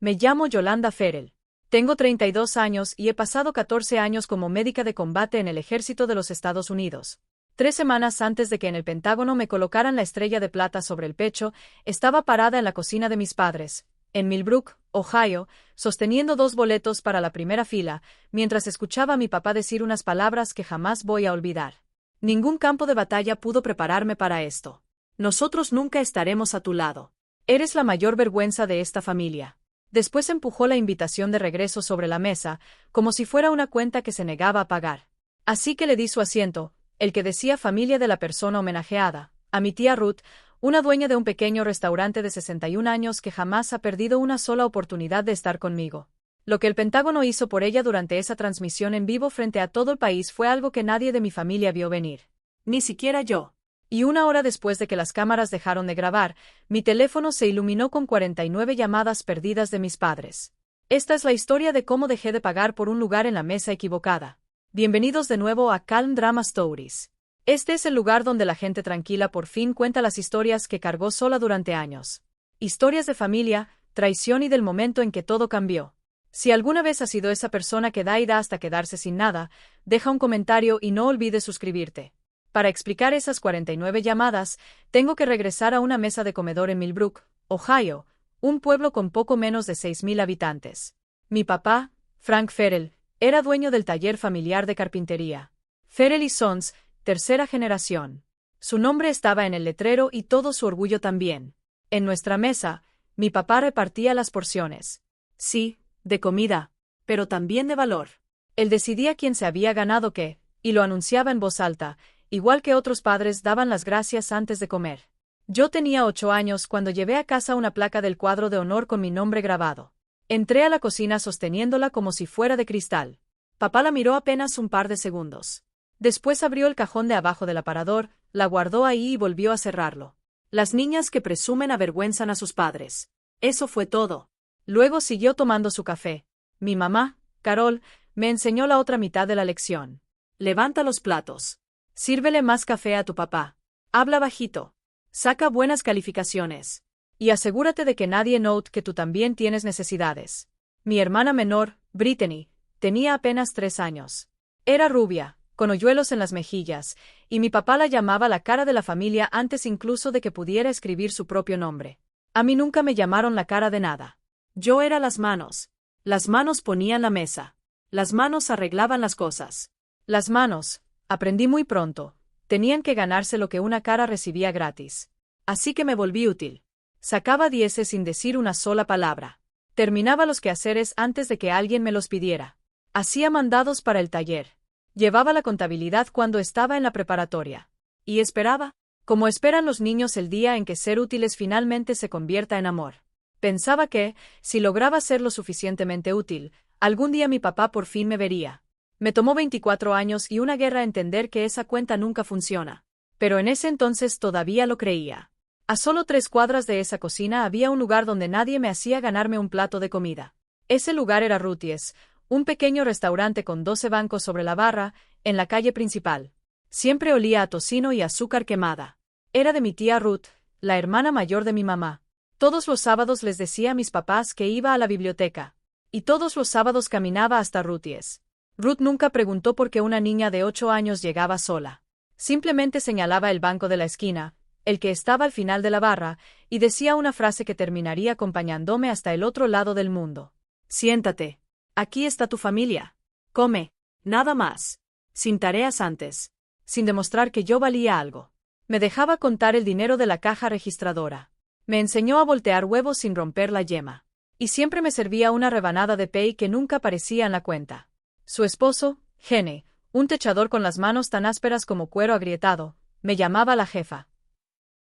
Me llamo Yolanda Ferrell. Tengo 32 años y he pasado 14 años como médica de combate en el ejército de los Estados Unidos. 3 semanas antes de que en el Pentágono me colocaran la estrella de plata sobre el pecho, estaba parada en la cocina de mis padres, en Millbrook, Ohio, sosteniendo 2 boletos para la primera fila, mientras escuchaba a mi papá decir unas palabras que jamás voy a olvidar. Ningún campo de batalla pudo prepararme para esto. Nosotros nunca estaremos a tu lado. Eres la mayor vergüenza de esta familia. Después empujó la invitación de regreso sobre la mesa, como si fuera una cuenta que se negaba a pagar. Así que le di su asiento, el que decía familia de la persona homenajeada, a mi tía Ruth, una dueña de un pequeño restaurante de 61 años que jamás ha perdido una sola oportunidad de estar conmigo. Lo que el Pentágono hizo por ella durante esa transmisión en vivo frente a todo el país fue algo que nadie de mi familia vio venir. Ni siquiera yo. Y 1 hora después de que las cámaras dejaron de grabar, mi teléfono se iluminó con 49 llamadas perdidas de mis padres. Esta es la historia de cómo dejé de pagar por un lugar en la mesa equivocada. Bienvenidos de nuevo a Calm Drama Stories. Este es el lugar donde la gente tranquila por fin cuenta las historias que cargó sola durante años. Historias de familia, traición y del momento en que todo cambió. Si alguna vez has sido esa persona que da y da hasta quedarse sin nada, deja un comentario y no olvides suscribirte. Para explicar esas 49 llamadas, tengo que regresar a una mesa de comedor en Millbrook, Ohio, un pueblo con poco menos de 6,000 habitantes. Mi papá, Frank Ferrell, era dueño del taller familiar de carpintería. Ferrell y Sons, tercera generación. Su nombre estaba en el letrero y todo su orgullo también. En nuestra mesa, mi papá repartía las porciones. Sí, de comida, pero también de valor. Él decidía quién se había ganado qué, y lo anunciaba en voz alta, igual que otros padres daban las gracias antes de comer. Yo tenía 8 años cuando llevé a casa una placa del cuadro de honor con mi nombre grabado. Entré a la cocina sosteniéndola como si fuera de cristal. Papá la miró apenas un par de segundos. Después abrió el cajón de abajo del aparador, la guardó ahí y volvió a cerrarlo. Las niñas que presumen avergüenzan a sus padres. Eso fue todo. Luego siguió tomando su café. Mi mamá, Carol, me enseñó la otra mitad de la lección. Levanta los platos. Sírvele más café a tu papá. Habla bajito. Saca buenas calificaciones. Y asegúrate de que nadie note que tú también tienes necesidades. Mi hermana menor, Brittany, tenía apenas 3 años. Era rubia, con hoyuelos en las mejillas, y mi papá la llamaba la cara de la familia antes incluso de que pudiera escribir su propio nombre. A mí nunca me llamaron la cara de nada. Yo era las manos. Las manos ponían la mesa. Las manos arreglaban las cosas. Las manos, aprendí muy pronto, tenían que ganarse lo que una cara recibía gratis. Así que me volví útil. Sacaba 10 sin decir una sola palabra. Terminaba los quehaceres antes de que alguien me los pidiera. Hacía mandados para el taller. Llevaba la contabilidad cuando estaba en la preparatoria. Y esperaba, como esperan los niños el día en que ser útiles finalmente se convierta en amor. Pensaba que, si lograba ser lo suficientemente útil, algún día mi papá por fin me vería. Me tomó 24 años y una guerra entender que esa cuenta nunca funciona. Pero en ese entonces todavía lo creía. A solo 3 cuadras de esa cocina había un lugar donde nadie me hacía ganarme un plato de comida. Ese lugar era Ruthie's, un pequeño restaurante con 12 bancos sobre la barra, en la calle principal. Siempre olía a tocino y azúcar quemada. Era de mi tía Ruth, la hermana mayor de mi mamá. Todos los sábados les decía a mis papás que iba a la biblioteca. Y todos los sábados caminaba hasta Ruthie's. Ruth nunca preguntó por qué una niña de 8 años llegaba sola. Simplemente señalaba el banco de la esquina, el que estaba al final de la barra, y decía una frase que terminaría acompañándome hasta el otro lado del mundo. Siéntate. Aquí está tu familia. Come. Nada más. Sin tareas antes. Sin demostrar que yo valía algo. Me dejaba contar el dinero de la caja registradora. Me enseñó a voltear huevos sin romper la yema. Y siempre me servía una rebanada de pay que nunca aparecía en la cuenta. Su esposo, Gene, un techador con las manos tan ásperas como cuero agrietado, me llamaba la jefa.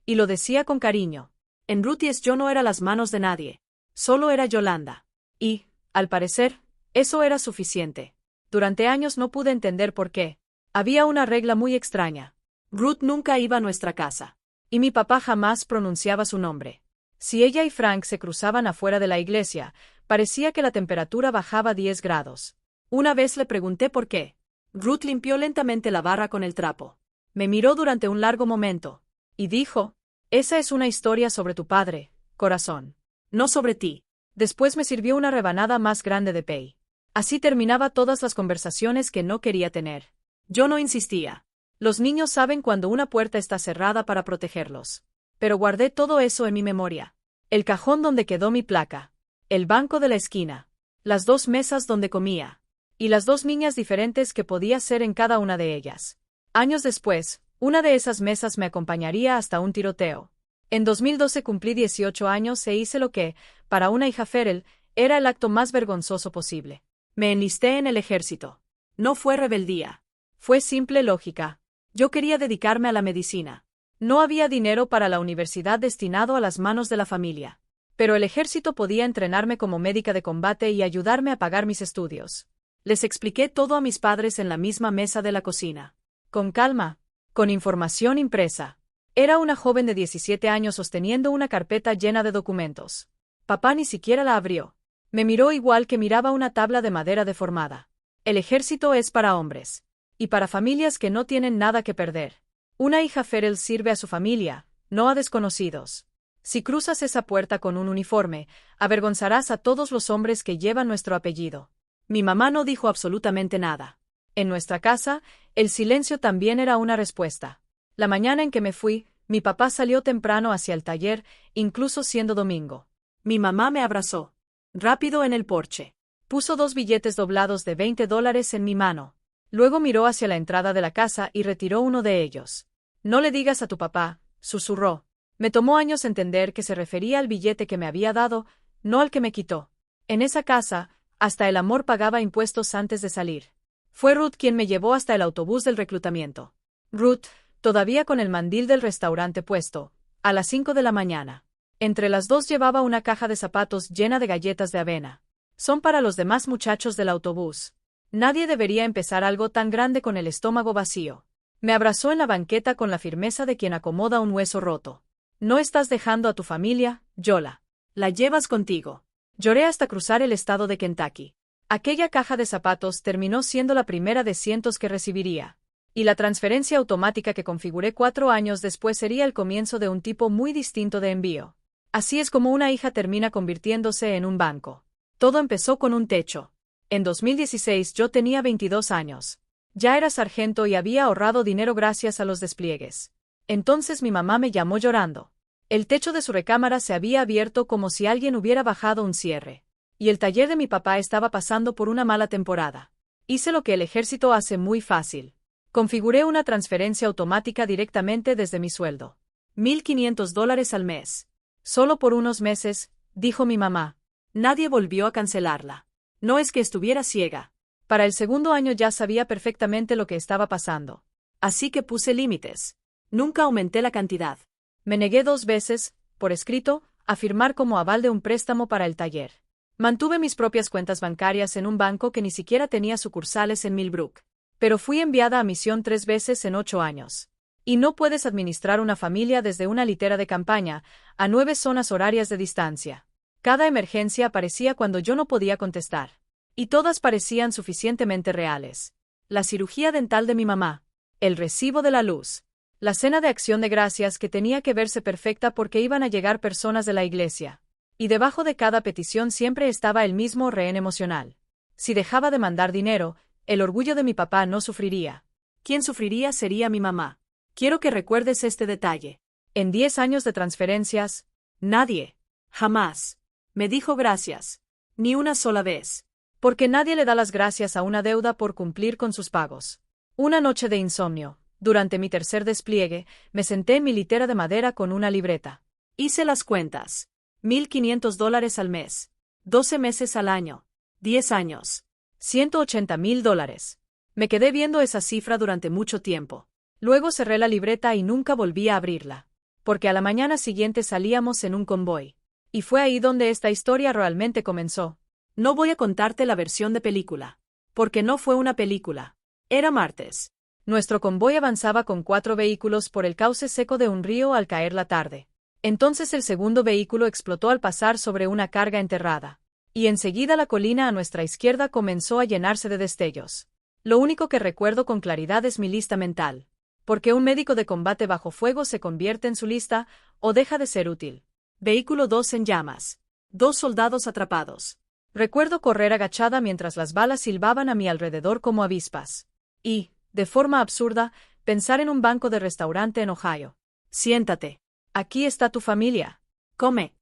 Y lo decía con cariño. En Ruthie's yo no era las manos de nadie. Solo era Yolanda. Y, al parecer, eso era suficiente. Durante años no pude entender por qué. Había una regla muy extraña. Ruth nunca iba a nuestra casa. Y mi papá jamás pronunciaba su nombre. Si ella y Frank se cruzaban afuera de la iglesia, parecía que la temperatura bajaba 10 grados. Una vez le pregunté por qué. Ruth limpió lentamente la barra con el trapo. Me miró durante un largo momento. Y dijo, esa es una historia sobre tu padre, corazón. No sobre ti. Después me sirvió una rebanada más grande de pay. Así terminaba todas las conversaciones que no quería tener. Yo no insistía. Los niños saben cuando una puerta está cerrada para protegerlos. Pero guardé todo eso en mi memoria. El cajón donde quedó mi placa. El banco de la esquina. Las 2 mesas donde comía. Y las 2 niñas diferentes que podía ser en cada una de ellas. Años después, una de esas mesas me acompañaría hasta un tiroteo. En 2012 cumplí 18 años e hice lo que, para una hija Ferrell, era el acto más vergonzoso posible. Me enlisté en el ejército. No fue rebeldía. Fue simple lógica. Yo quería dedicarme a la medicina. No había dinero para la universidad destinado a las manos de la familia. Pero el ejército podía entrenarme como médica de combate y ayudarme a pagar mis estudios. Les expliqué todo a mis padres en la misma mesa de la cocina. Con calma. Con información impresa. Era una joven de 17 años sosteniendo una carpeta llena de documentos. Papá ni siquiera la abrió. Me miró igual que miraba una tabla de madera deformada. El ejército es para hombres. Y para familias que no tienen nada que perder. Una hija Ferrell sirve a su familia, no a desconocidos. Si cruzas esa puerta con un uniforme, avergonzarás a todos los hombres que llevan nuestro apellido. Mi mamá no dijo absolutamente nada. En nuestra casa, el silencio también era una respuesta. La mañana en que me fui, mi papá salió temprano hacia el taller, incluso siendo domingo. Mi mamá me abrazó. Rápido en el porche. Puso 2 billetes doblados de $20 en mi mano. Luego miró hacia la entrada de la casa y retiró uno de ellos. No le digas a tu papá, susurró. Me tomó años entender que se refería al billete que me había dado, no al que me quitó. En esa casa, hasta el amor pagaba impuestos antes de salir. Fue Ruth quien me llevó hasta el autobús del reclutamiento. Ruth, todavía con el mandil del restaurante puesto, a las 5 de la mañana. Entre las dos llevaba una caja de zapatos llena de galletas de avena. Son para los demás muchachos del autobús. Nadie debería empezar algo tan grande con el estómago vacío. Me abrazó en la banqueta con la firmeza de quien acomoda un hueso roto. No estás dejando a tu familia, Yola. La llevas contigo. Lloré hasta cruzar el estado de Kentucky. Aquella caja de zapatos terminó siendo la primera de cientos que recibiría. Y la transferencia automática que configuré 4 años después sería el comienzo de un tipo muy distinto de envío. Así es como una hija termina convirtiéndose en un banco. Todo empezó con un techo. En 2016 yo tenía 22 años. Ya era sargento y había ahorrado dinero gracias a los despliegues. Entonces mi mamá me llamó llorando. El techo de su recámara se había abierto como si alguien hubiera bajado un cierre. Y el taller de mi papá estaba pasando por una mala temporada. Hice lo que el ejército hace muy fácil. Configuré una transferencia automática directamente desde mi sueldo. $1,500 al mes. Solo por unos meses, dijo mi mamá. Nadie volvió a cancelarla. No es que estuviera ciega. Para el segundo año ya sabía perfectamente lo que estaba pasando. Así que puse límites. Nunca aumenté la cantidad. Me negué 2 veces, por escrito, a firmar como aval de un préstamo para el taller. Mantuve mis propias cuentas bancarias en un banco que ni siquiera tenía sucursales en Millbrook. Pero fui enviada a misión 3 veces en 8 años. Y no puedes administrar una familia desde una litera de campaña, a 9 zonas horarias de distancia. Cada emergencia aparecía cuando yo no podía contestar. Y todas parecían suficientemente reales. La cirugía dental de mi mamá. El recibo de la luz. La cena de acción de gracias que tenía que verse perfecta porque iban a llegar personas de la iglesia. Y debajo de cada petición siempre estaba el mismo rehén emocional. Si dejaba de mandar dinero, el orgullo de mi papá no sufriría. Quien sufriría sería mi mamá. Quiero que recuerdes este detalle. En 10 años de transferencias, nadie, jamás, me dijo gracias. Ni una sola vez. Porque nadie le da las gracias a una deuda por cumplir con sus pagos. Una noche de insomnio, durante mi tercer despliegue, me senté en mi litera de madera con una libreta. Hice las cuentas. $1,500 al mes. 12 meses al año. 10 años. $180,000. Me quedé viendo esa cifra durante mucho tiempo. Luego cerré la libreta y nunca volví a abrirla. Porque a la mañana siguiente salíamos en un convoy. Y fue ahí donde esta historia realmente comenzó. No voy a contarte la versión de película. Porque no fue una película. Era martes. Nuestro convoy avanzaba con 4 vehículos por el cauce seco de un río al caer la tarde. Entonces el segundo vehículo explotó al pasar sobre una carga enterrada. Y enseguida la colina a nuestra izquierda comenzó a llenarse de destellos. Lo único que recuerdo con claridad es mi lista mental. Porque un médico de combate bajo fuego se convierte en su lista, o deja de ser útil. Vehículo 2 en llamas. 2 soldados atrapados. Recuerdo correr agachada mientras las balas silbaban a mi alrededor como avispas. Y, de forma absurda, pensar en un banco de restaurante en Ohio. Siéntate. Aquí está tu familia. Come.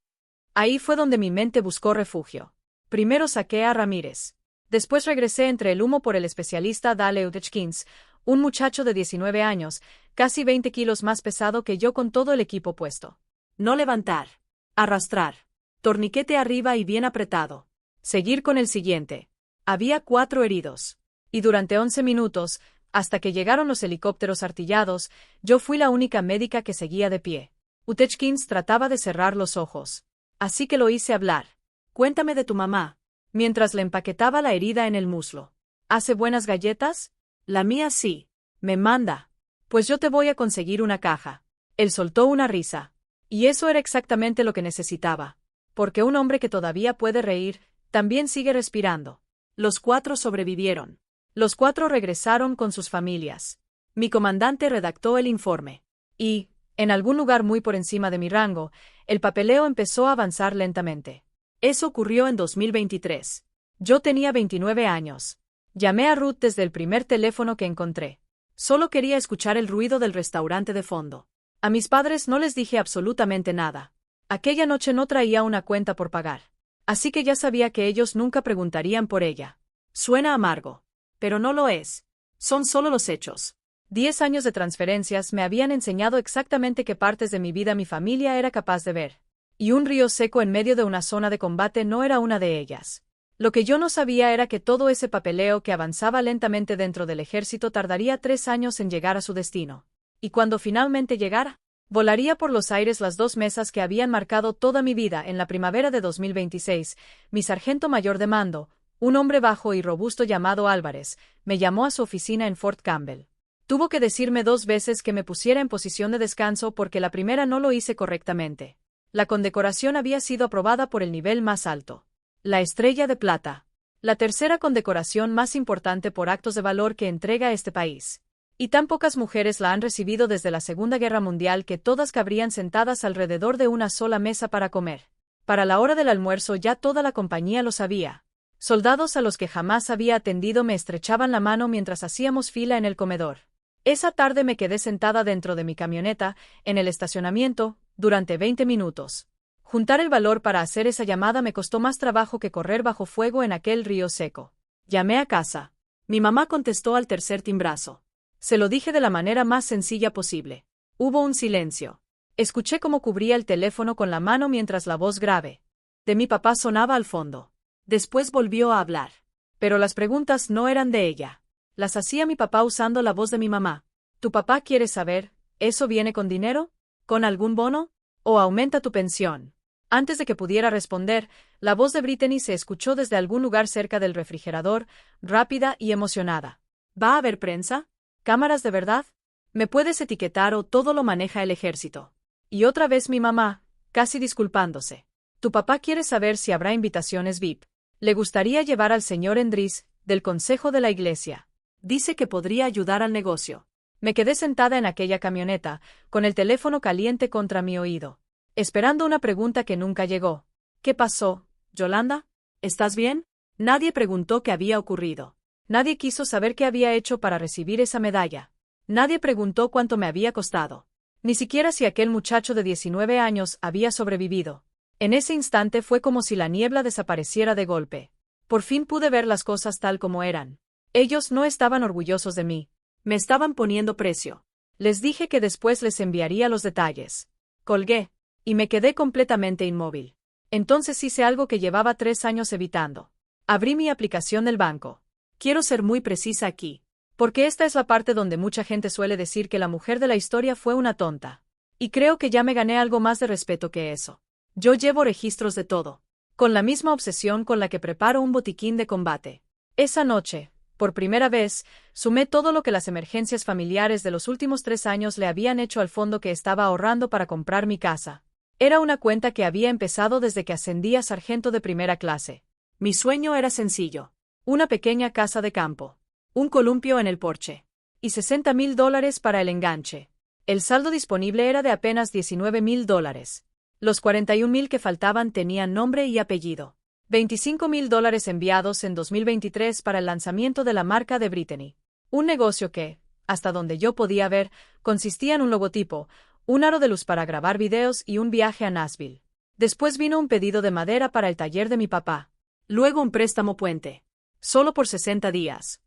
Ahí fue donde mi mente buscó refugio. Primero saqué a Ramírez. Después regresé entre el humo por el especialista Dale Udechkins, un muchacho de 19 años, casi 20 kilos más pesado que yo con todo el equipo puesto. No levantar. Arrastrar. Torniquete arriba y bien apretado. Seguir con el siguiente. Había 4 heridos. Y durante 11 minutos, hasta que llegaron los helicópteros artillados, yo fui la única médica que seguía de pie. Udechkins trataba de cerrar los ojos. Así que lo hice hablar. Cuéntame de tu mamá. Mientras le empaquetaba la herida en el muslo. ¿Hace buenas galletas? La mía sí. Me manda. Pues yo te voy a conseguir una caja. Él soltó una risa. Y eso era exactamente lo que necesitaba. Porque un hombre que todavía puede reír, también sigue respirando. Los 4 sobrevivieron. Los 4 regresaron con sus familias. Mi comandante redactó el informe. Y, en algún lugar muy por encima de mi rango, el papeleo empezó a avanzar lentamente. Eso ocurrió en 2023. Yo tenía 29 años. Llamé a Ruth desde el primer teléfono que encontré. Solo quería escuchar el ruido del restaurante de fondo. A mis padres no les dije absolutamente nada. Aquella noche no traía una cuenta por pagar. Así que ya sabía que ellos nunca preguntarían por ella. Suena amargo. Pero no lo es. Son solo los hechos. 10 años de transferencias me habían enseñado exactamente qué partes de mi vida mi familia era capaz de ver. Y un río seco en medio de una zona de combate no era una de ellas. Lo que yo no sabía era que todo ese papeleo que avanzaba lentamente dentro del ejército tardaría 3 años en llegar a su destino. Y cuando finalmente llegara, volaría por los aires las 2 mesas que habían marcado toda mi vida. En la primavera de 2026, mi sargento mayor de mando, un hombre bajo y robusto llamado Álvarez, me llamó a su oficina en Fort Campbell. Tuvo que decirme 2 veces que me pusiera en posición de descanso porque la primera no lo hice correctamente. La condecoración había sido aprobada por el nivel más alto. La Estrella de Plata. La tercera condecoración más importante por actos de valor que entrega este país. Y tan pocas mujeres la han recibido desde la Segunda Guerra Mundial que todas cabrían sentadas alrededor de una sola mesa para comer. Para la hora del almuerzo ya toda la compañía lo sabía. Soldados a los que jamás había atendido me estrechaban la mano mientras hacíamos fila en el comedor. Esa tarde me quedé sentada dentro de mi camioneta, en el estacionamiento, durante 20 minutos. Juntar el valor para hacer esa llamada me costó más trabajo que correr bajo fuego en aquel río seco. Llamé a casa. Mi mamá contestó al tercer timbrazo. Se lo dije de la manera más sencilla posible. Hubo un silencio. Escuché cómo cubría el teléfono con la mano mientras la voz grave de mi papá sonaba al fondo. Después volvió a hablar. Pero las preguntas no eran de ella. Las hacía mi papá usando la voz de mi mamá. ¿Tu papá quiere saber, eso viene con dinero? ¿Con algún bono? ¿O aumenta tu pensión? Antes de que pudiera responder, la voz de Brittany se escuchó desde algún lugar cerca del refrigerador, rápida y emocionada. ¿Va a haber prensa? ¿Cámaras de verdad? ¿Me puedes etiquetar o todo lo maneja el ejército? Y otra vez mi mamá, casi disculpándose. Tu papá quiere saber si habrá invitaciones VIP. Le gustaría llevar al señor Endris, del Consejo de la Iglesia. Dice que podría ayudar al negocio. Me quedé sentada en aquella camioneta, con el teléfono caliente contra mi oído, esperando una pregunta que nunca llegó. ¿Qué pasó, Yolanda? ¿Estás bien? Nadie preguntó qué había ocurrido. Nadie quiso saber qué había hecho para recibir esa medalla. Nadie preguntó cuánto me había costado. Ni siquiera si aquel muchacho de 19 años había sobrevivido. En ese instante fue como si la niebla desapareciera de golpe. Por fin pude ver las cosas tal como eran. Ellos no estaban orgullosos de mí. Me estaban poniendo precio. Les dije que después les enviaría los detalles. Colgué, y me quedé completamente inmóvil. Entonces hice algo que llevaba 3 años evitando. Abrí mi aplicación del banco. Quiero ser muy precisa aquí. Porque esta es la parte donde mucha gente suele decir que la mujer de la historia fue una tonta. Y creo que ya me gané algo más de respeto que eso. Yo llevo registros de todo. Con la misma obsesión con la que preparo un botiquín de combate. Esa noche, por primera vez, sumé todo lo que las emergencias familiares de los últimos 3 años le habían hecho al fondo que estaba ahorrando para comprar mi casa. Era una cuenta que había empezado desde que ascendí a sargento de primera clase. Mi sueño era sencillo. Una pequeña casa de campo. Un columpio en el porche. Y $60,000 para el enganche. El saldo disponible era de apenas $19,000. Los 41,000 que faltaban tenían nombre y apellido. $25,000 enviados en 2023 para el lanzamiento de la marca de Brittany. Un negocio que, hasta donde yo podía ver, consistía en un logotipo, un aro de luz para grabar videos y un viaje a Nashville. Después vino un pedido de madera para el taller de mi papá. Luego un préstamo puente. Solo por 60 días.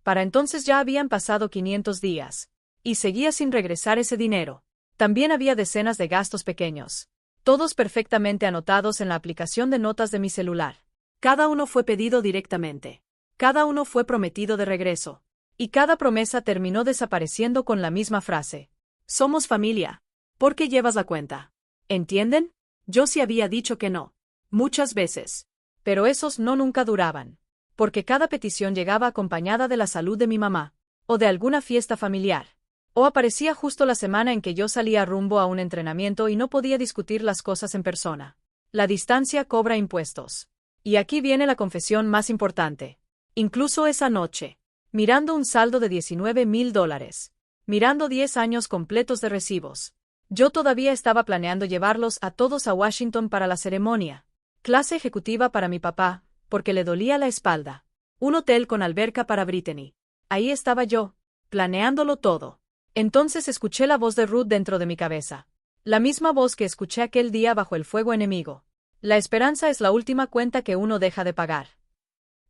Para entonces ya habían pasado 500 días. Y seguía sin regresar ese dinero. También había decenas de gastos pequeños. Todos perfectamente anotados en la aplicación de notas de mi celular. Cada uno fue pedido directamente. Cada uno fue prometido de regreso. Y cada promesa terminó desapareciendo con la misma frase. Somos familia. ¿Por qué llevas la cuenta? ¿Entienden? Yo sí había dicho que no. Muchas veces. Pero esos no nunca duraban. Porque cada petición llegaba acompañada de la salud de mi mamá. O de alguna fiesta familiar. O aparecía justo la semana en que yo salía rumbo a un entrenamiento y no podía discutir las cosas en persona. La distancia cobra impuestos. Y aquí viene la confesión más importante. Incluso esa noche, mirando un saldo de $19,000, mirando 10 años completos de recibos, yo todavía estaba planeando llevarlos a todos a Washington para la ceremonia. Clase ejecutiva para mi papá, porque le dolía la espalda. Un hotel con alberca para Brittany. Ahí estaba yo, planeándolo todo. Entonces escuché la voz de Ruth dentro de mi cabeza. La misma voz que escuché aquel día bajo el fuego enemigo. La esperanza es la última cuenta que uno deja de pagar.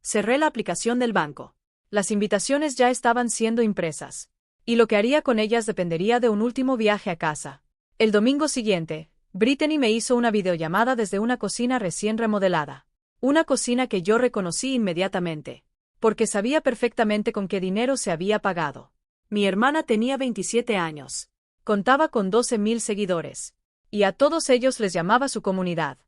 Cerré la aplicación del banco. Las invitaciones ya estaban siendo impresas. Y lo que haría con ellas dependería de un último viaje a casa. El domingo siguiente, Brittany me hizo una videollamada desde una cocina recién remodelada. Una cocina que yo reconocí inmediatamente. Porque sabía perfectamente con qué dinero se había pagado. Mi hermana tenía 27 años. Contaba con 12,000 seguidores. Y a todos ellos les llamaba su comunidad.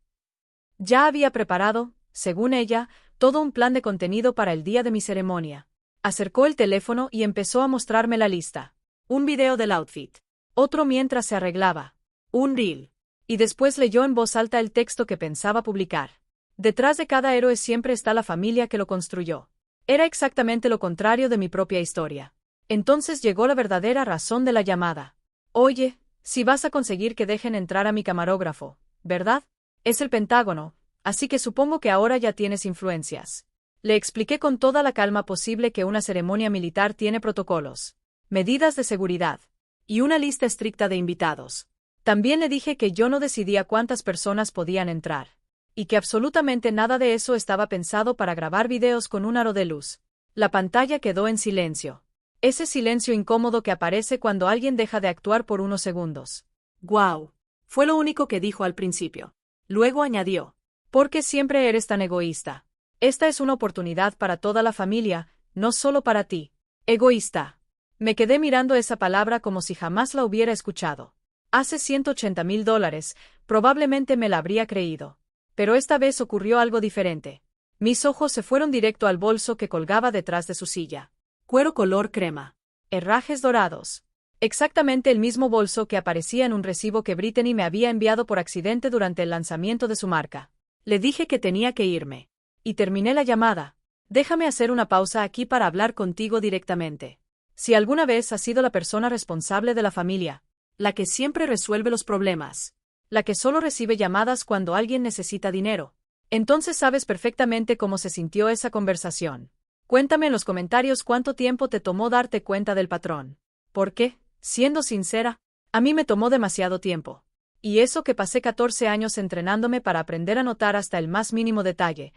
Ya había preparado, según ella, todo un plan de contenido para el día de mi ceremonia. Acercó el teléfono y empezó a mostrarme la lista. Un video del outfit. Otro mientras se arreglaba. Un reel. Y después leyó en voz alta el texto que pensaba publicar. Detrás de cada héroe siempre está la familia que lo construyó. Era exactamente lo contrario de mi propia historia. Entonces llegó la verdadera razón de la llamada. Oye, si vas a conseguir que dejen entrar a mi camarógrafo, ¿verdad? Es el Pentágono, así que supongo que ahora ya tienes influencias. Le expliqué con toda la calma posible que una ceremonia militar tiene protocolos, medidas de seguridad y una lista estricta de invitados. También le dije que yo no decidía cuántas personas podían entrar, y que absolutamente nada de eso estaba pensado para grabar videos con un aro de luz. La pantalla quedó en silencio. Ese silencio incómodo que aparece cuando alguien deja de actuar por unos segundos. ¡Guau! Fue lo único que dijo al principio. Luego añadió. ¿Por qué siempre eres tan egoísta? Esta es una oportunidad para toda la familia, no solo para ti. Egoísta. Me quedé mirando esa palabra como si jamás la hubiera escuchado. Hace $180,000, probablemente me la habría creído. Pero esta vez ocurrió algo diferente. Mis ojos se fueron directo al bolso que colgaba detrás de su silla. Cuero color crema. Herrajes dorados. Exactamente el mismo bolso que aparecía en un recibo que Brittany me había enviado por accidente durante el lanzamiento de su marca. Le dije que tenía que irme. Y terminé la llamada. Déjame hacer una pausa aquí para hablar contigo directamente. Si alguna vez has sido la persona responsable de la familia, la que siempre resuelve los problemas, la que solo recibe llamadas cuando alguien necesita dinero, entonces sabes perfectamente cómo se sintió esa conversación. Cuéntame en los comentarios cuánto tiempo te tomó darte cuenta del patrón. Porque, siendo sincera, a mí me tomó demasiado tiempo. Y eso que pasé 14 años entrenándome para aprender a notar hasta el más mínimo detalle.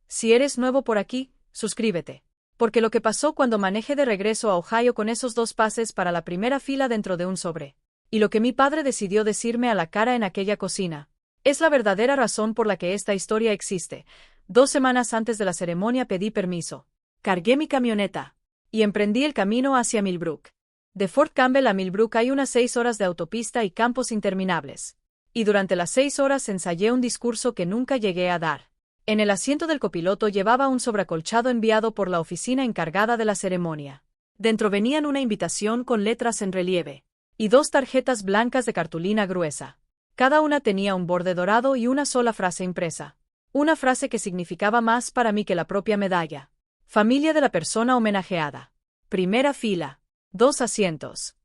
Si eres nuevo por aquí, suscríbete. Porque lo que pasó cuando manejé de regreso a Ohio con esos 2 pases para la primera fila dentro de un sobre, y lo que mi padre decidió decirme a la cara en aquella cocina, es la verdadera razón por la que esta historia existe. 2 semanas antes de la ceremonia pedí permiso. Cargué mi camioneta y emprendí el camino hacia Millbrook. De Fort Campbell a Millbrook hay unas 6 horas de autopista y campos interminables. Y durante las 6 horas ensayé un discurso que nunca llegué a dar. En el asiento del copiloto llevaba un sobreacolchado enviado por la oficina encargada de la ceremonia. Dentro venían una invitación con letras en relieve y 2 tarjetas blancas de cartulina gruesa. Cada una tenía un borde dorado y una sola frase impresa. Una frase que significaba más para mí que la propia medalla. Familia de la persona homenajeada. Primera fila. 2 asientos.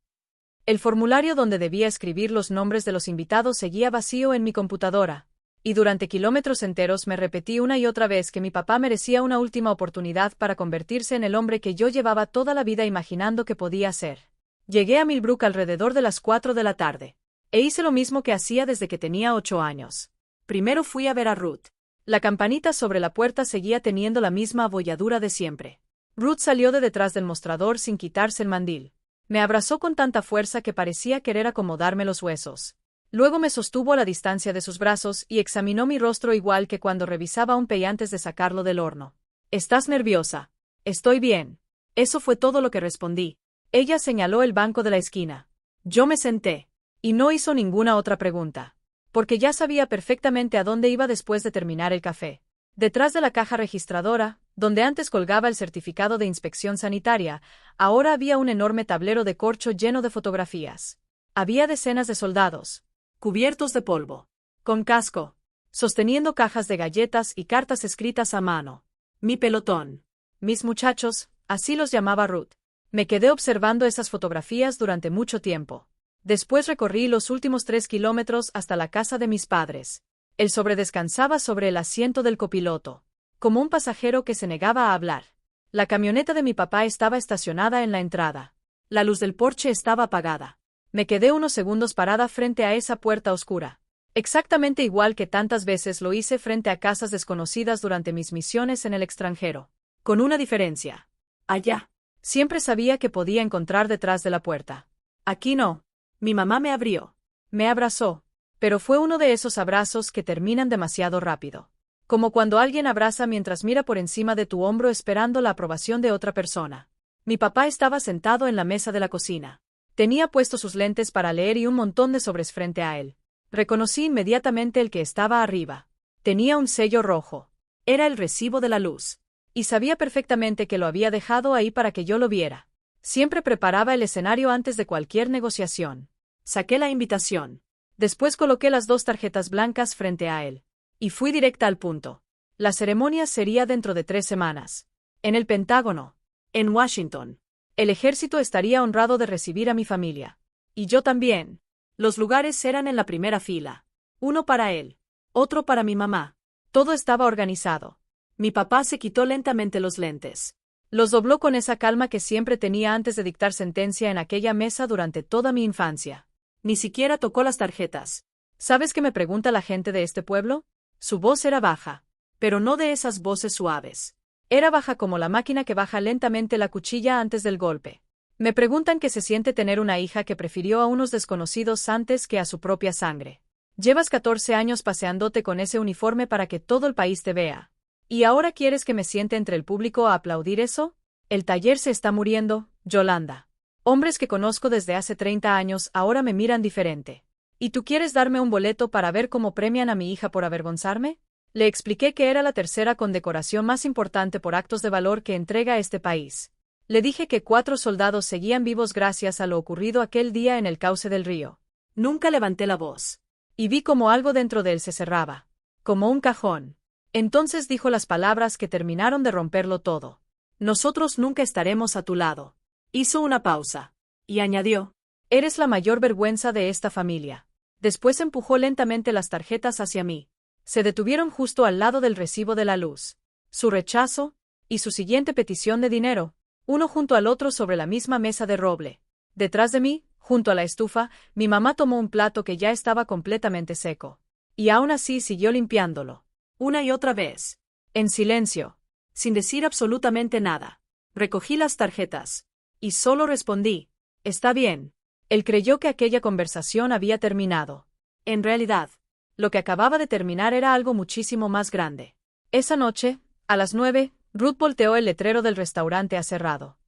El formulario donde debía escribir los nombres de los invitados seguía vacío en mi computadora, y durante kilómetros enteros me repetí una y otra vez que mi papá merecía una última oportunidad para convertirse en el hombre que yo llevaba toda la vida imaginando que podía ser. Llegué a Millbrook alrededor de las 4 de la tarde. E hice lo mismo que hacía desde que tenía 8 años. Primero fui a ver a Ruth. La campanita sobre la puerta seguía teniendo la misma abolladura de siempre. Ruth salió de detrás del mostrador sin quitarse el mandil. Me abrazó con tanta fuerza que parecía querer acomodarme los huesos. Luego me sostuvo a la distancia de sus brazos y examinó mi rostro igual que cuando revisaba un pey antes de sacarlo del horno. ¿Estás nerviosa? Estoy bien. Eso fue todo lo que respondí. Ella señaló el banco de la esquina. Yo me senté. Y no hizo ninguna otra pregunta. Porque ya sabía perfectamente a dónde iba después de terminar el café. Detrás de la caja registradora, donde antes colgaba el certificado de inspección sanitaria, ahora había un enorme tablero de corcho lleno de fotografías. Había decenas de soldados, cubiertos de polvo, con casco, sosteniendo cajas de galletas y cartas escritas a mano. Mi pelotón. Mis muchachos, así los llamaba Ruth. Me quedé observando esas fotografías durante mucho tiempo. Después recorrí los últimos 3 kilómetros hasta la casa de mis padres. El sobre descansaba sobre el asiento del copiloto, como un pasajero que se negaba a hablar. La camioneta de mi papá estaba estacionada en la entrada. La luz del porche estaba apagada. Me quedé unos segundos parada frente a esa puerta oscura. Exactamente igual que tantas veces lo hice frente a casas desconocidas durante mis misiones en el extranjero. Con una diferencia. Allá. Siempre sabía que podía encontrar detrás de la puerta. Aquí no. Mi mamá me abrió. Me abrazó. Pero fue uno de esos abrazos que terminan demasiado rápido. Como cuando alguien abraza mientras mira por encima de tu hombro esperando la aprobación de otra persona. Mi papá estaba sentado en la mesa de la cocina. Tenía puestos sus lentes para leer y un montón de sobres frente a él. Reconocí inmediatamente el que estaba arriba. Tenía un sello rojo. Era el recibo de la luz. Y sabía perfectamente que lo había dejado ahí para que yo lo viera. Siempre preparaba el escenario antes de cualquier negociación. Saqué la invitación. Después coloqué las 2 tarjetas blancas frente a él. Y fui directa al punto. La ceremonia sería dentro de 3 semanas. En el Pentágono. En Washington. El ejército estaría honrado de recibir a mi familia. Y yo también. Los lugares eran en la primera fila. Uno para él. Otro para mi mamá. Todo estaba organizado. Mi papá se quitó lentamente los lentes. Los dobló con esa calma que siempre tenía antes de dictar sentencia en aquella mesa durante toda mi infancia. Ni siquiera tocó las tarjetas. ¿Sabes qué me pregunta la gente de este pueblo? Su voz era baja, pero no de esas voces suaves. Era baja como la máquina que baja lentamente la cuchilla antes del golpe. Me preguntan qué se siente tener una hija que prefirió a unos desconocidos antes que a su propia sangre. Llevas 14 años paseándote con ese uniforme para que todo el país te vea. ¿Y ahora quieres que me siente entre el público a aplaudir eso? El taller se está muriendo, Yolanda. Hombres que conozco desde hace 30 años ahora me miran diferente. ¿Y tú quieres darme un boleto para ver cómo premian a mi hija por avergonzarme? Le expliqué que era la tercera condecoración más importante por actos de valor que entrega este país. Le dije que 4 soldados seguían vivos gracias a lo ocurrido aquel día en el cauce del río. Nunca levanté la voz. Y vi como algo dentro de él se cerraba. Como un cajón. Entonces dijo las palabras que terminaron de romperlo todo. Nosotros nunca estaremos a tu lado. Hizo una pausa. Y añadió. Eres la mayor vergüenza de esta familia. Después empujó lentamente las tarjetas hacia mí. Se detuvieron justo al lado del recibo de la luz. Su rechazo, y su siguiente petición de dinero, uno junto al otro sobre la misma mesa de roble. Detrás de mí, junto a la estufa, mi mamá tomó un plato que ya estaba completamente seco. Y aún así siguió limpiándolo. Una y otra vez. En silencio. Sin decir absolutamente nada. Recogí las tarjetas. Y solo respondí. Está bien. Él creyó que aquella conversación había terminado. En realidad, lo que acababa de terminar era algo muchísimo más grande. Esa noche, a las 9, Ruth volteó el letrero del restaurante a cerrado.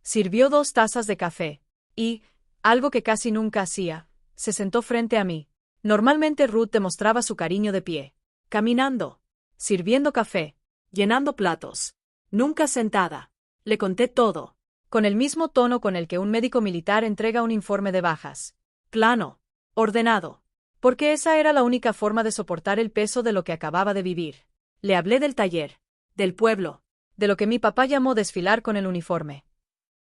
Sirvió 2 tazas de café. Y, algo que casi nunca hacía, se sentó frente a mí. Normalmente Ruth demostraba su cariño de pie. Caminando. Sirviendo café. Llenando platos. Nunca sentada. Le conté todo. Con el mismo tono con el que un médico militar entrega un informe de bajas. Plano. Ordenado. Porque esa era la única forma de soportar el peso de lo que acababa de vivir. Le hablé del taller. Del pueblo. De lo que mi papá llamó desfilar con el uniforme.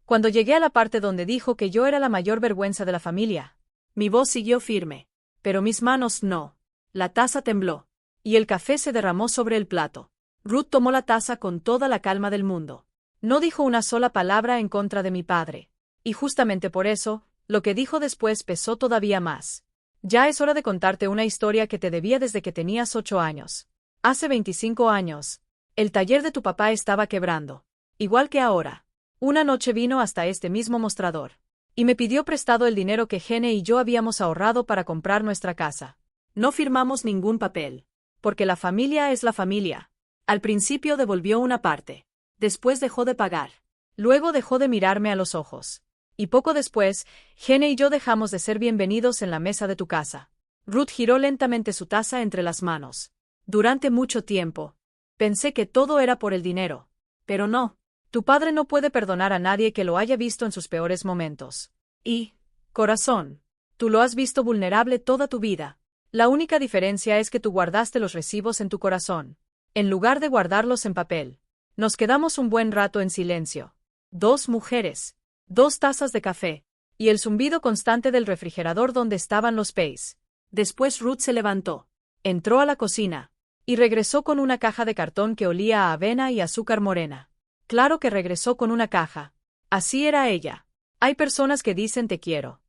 Cuando llegué a la parte donde dijo que yo era la mayor vergüenza de la familia, mi voz siguió firme, pero mis manos no. La taza tembló, y el café se derramó sobre el plato. Ruth tomó la taza con toda la calma del mundo. No dijo una sola palabra en contra de mi padre. Y justamente por eso, lo que dijo después pesó todavía más. Ya es hora de contarte una historia que te debía desde que tenías 8 años. Hace 25 años, el taller de tu papá estaba quebrando. Igual que ahora. Una noche vino hasta este mismo mostrador. Y me pidió prestado el dinero que Gene y yo habíamos ahorrado para comprar nuestra casa. No firmamos ningún papel. Porque la familia es la familia. Al principio devolvió una parte. Después dejó de pagar. Luego dejó de mirarme a los ojos. Y poco después, Gene y yo dejamos de ser bienvenidos en la mesa de tu casa. Ruth giró lentamente su taza entre las manos. Durante mucho tiempo, pensé que todo era por el dinero. Pero no. Tu padre no puede perdonar a nadie que lo haya visto en sus peores momentos. Y, corazón, tú lo has visto vulnerable toda tu vida. La única diferencia es que tú guardaste los recibos en tu corazón, en lugar de guardarlos en papel. Nos quedamos un buen rato en silencio. 2 mujeres, 2 tazas de café, y el zumbido constante del refrigerador donde estaban los Pace. Después Ruth se levantó, entró a la cocina, y regresó con una caja de cartón que olía a avena y azúcar morena. Claro que regresó con una caja. Así era ella. Hay personas que dicen te quiero.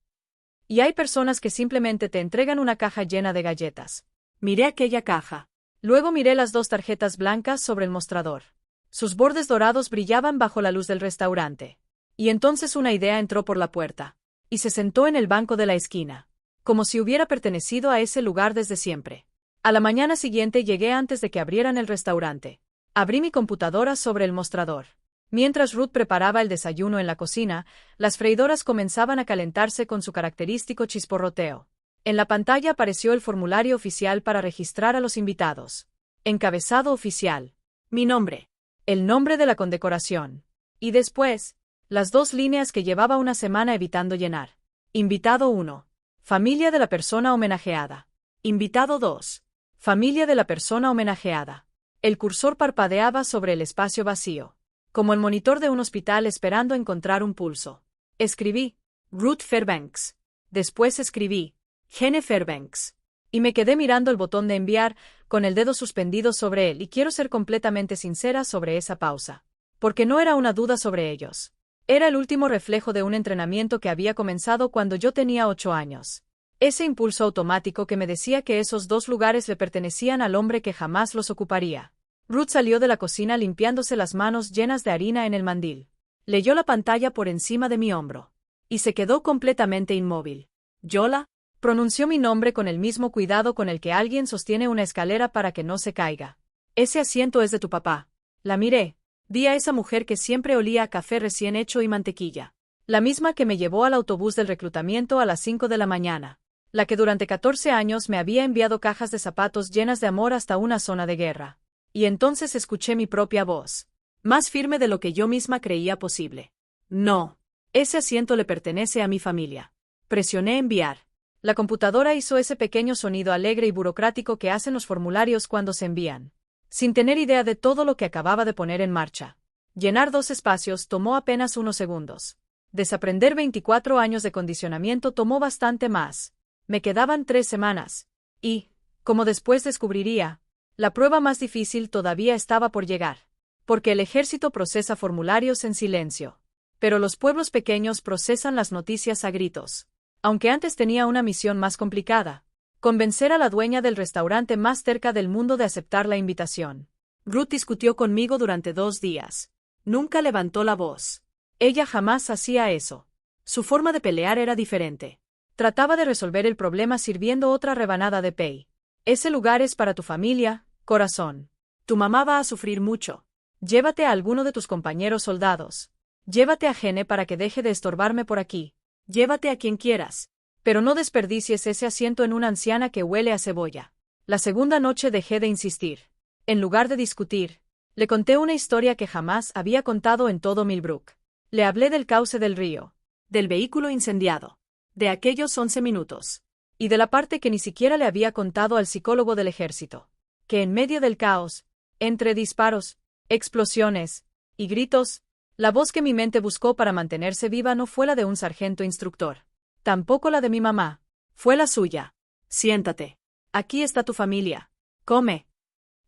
Y hay personas que simplemente te entregan una caja llena de galletas. Miré aquella caja. Luego miré las 2 tarjetas blancas sobre el mostrador. Sus bordes dorados brillaban bajo la luz del restaurante. Y entonces una idea entró por la puerta. Y se sentó en el banco de la esquina. Como si hubiera pertenecido a ese lugar desde siempre. A la mañana siguiente llegué antes de que abrieran el restaurante. Abrí mi computadora sobre el mostrador. Mientras Ruth preparaba el desayuno en la cocina, las freidoras comenzaban a calentarse con su característico chisporroteo. En la pantalla apareció el formulario oficial para registrar a los invitados. Encabezado oficial. Mi nombre. El nombre de la condecoración. Y después, las 2 líneas que llevaba una semana evitando llenar. Invitado 1. Familia de la persona homenajeada. Invitado 2. Familia de la persona homenajeada. El cursor parpadeaba sobre el espacio vacío, como el monitor de un hospital esperando encontrar un pulso. Escribí, Ruth Fairbanks. Después escribí, Gene Fairbanks. Y me quedé mirando el botón de enviar, con el dedo suspendido sobre él, y quiero ser completamente sincera sobre esa pausa. Porque no era una duda sobre ellos. Era el último reflejo de un entrenamiento que había comenzado cuando yo tenía 8 años. Ese impulso automático que me decía que esos 2 lugares le pertenecían al hombre que jamás los ocuparía. Ruth salió de la cocina limpiándose las manos llenas de harina en el mandil. Leyó la pantalla por encima de mi hombro. Y se quedó completamente inmóvil. Yola, pronunció mi nombre con el mismo cuidado con el que alguien sostiene una escalera para que no se caiga. Ese asiento es de tu papá. La miré. Vi a esa mujer que siempre olía a café recién hecho y mantequilla. La misma que me llevó al autobús del reclutamiento a las 5 de la mañana. La que durante 14 años me había enviado cajas de zapatos llenas de amor hasta una zona de guerra. Y entonces escuché mi propia voz, más firme de lo que yo misma creía posible. No, ese asiento le pertenece a mi familia. Presioné enviar. La computadora hizo ese pequeño sonido alegre y burocrático que hacen los formularios cuando se envían. Sin tener idea de todo lo que acababa de poner en marcha. Llenar 2 espacios tomó apenas unos segundos. Desaprender 24 años de condicionamiento tomó bastante más. Me quedaban 3 semanas. Y, como después descubriría, la prueba más difícil todavía estaba por llegar. Porque el ejército procesa formularios en silencio. Pero los pueblos pequeños procesan las noticias a gritos. Aunque antes tenía una misión más complicada. Convencer a la dueña del restaurante más cerca del mundo de aceptar la invitación. Ruth discutió conmigo durante 2 días. Nunca levantó la voz. Ella jamás hacía eso. Su forma de pelear era diferente. Trataba de resolver el problema sirviendo otra rebanada de pay. Ese lugar es para tu familia, corazón. Tu mamá va a sufrir mucho. Llévate a alguno de tus compañeros soldados. Llévate a Gene para que deje de estorbarme por aquí. Llévate a quien quieras. Pero no desperdicies ese asiento en una anciana que huele a cebolla. La segunda noche dejé de insistir. En lugar de discutir, le conté una historia que jamás había contado en todo Millbrook. Le hablé del cauce del río, del vehículo incendiado, de aquellos 11 minutos. Y de la parte que ni siquiera le había contado al psicólogo del ejército. Que en medio del caos, entre disparos, explosiones y gritos, La voz que mi mente buscó para mantenerse viva no fue la de un sargento instructor. Tampoco la de mi mamá. Fue la suya. Siéntate. Aquí está tu familia. Come.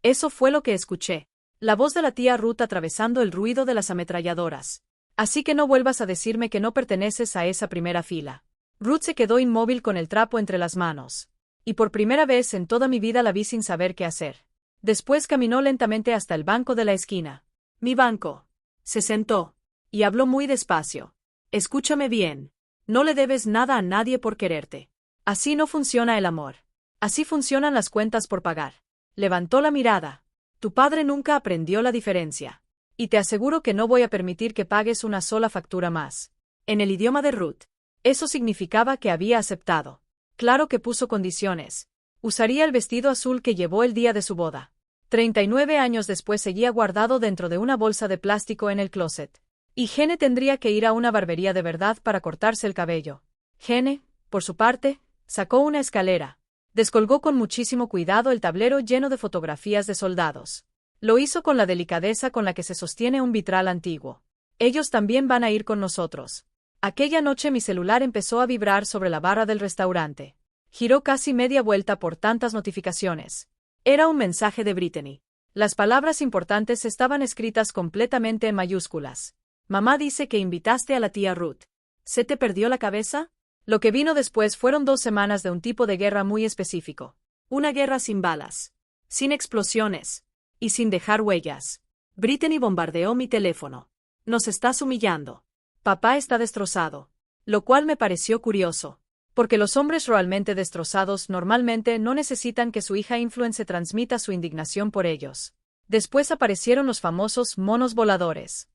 Eso fue lo que escuché. La voz de la tía Ruth atravesando el ruido de las ametralladoras. Así que no vuelvas a decirme que no perteneces a esa primera fila. Ruth se quedó inmóvil con el trapo entre las manos. Y por primera vez en toda mi vida la vi sin saber qué hacer. Después caminó lentamente hasta el banco de la esquina. Mi banco. Se sentó. Y habló muy despacio. Escúchame bien. No le debes nada a nadie por quererte. Así no funciona el amor. Así funcionan las cuentas por pagar. Levantó la mirada. Tu padre nunca aprendió la diferencia. Y te aseguro que no voy a permitir que pagues una sola factura más. En el idioma de Ruth. Eso significaba que había aceptado. Claro que puso condiciones. Usaría el vestido azul que llevó el día de su boda. 39 años después seguía guardado dentro de una bolsa de plástico en el closet. Y Gene tendría que ir a una barbería de verdad para cortarse el cabello. Gene, por su parte, sacó una escalera. Descolgó con muchísimo cuidado el tablero lleno de fotografías de soldados. Lo hizo con la delicadeza con la que se sostiene un vitral antiguo. Ellos también van a ir con nosotros. Aquella noche mi celular empezó a vibrar sobre la barra del restaurante. Giró casi media vuelta por tantas notificaciones. Era un mensaje de Brittany. Las palabras importantes estaban escritas completamente en mayúsculas. Mamá dice que invitaste a la tía Ruth. ¿Se te perdió la cabeza? Lo que vino después fueron 2 semanas de un tipo de guerra muy específico. Una guerra sin balas, sin explosiones y sin dejar huellas. Brittany bombardeó mi teléfono. Nos estás humillando. Papá está destrozado. Lo cual me pareció curioso. Porque los hombres realmente destrozados normalmente no necesitan que su hija influence transmita su indignación por ellos. Después aparecieron los famosos monos voladores.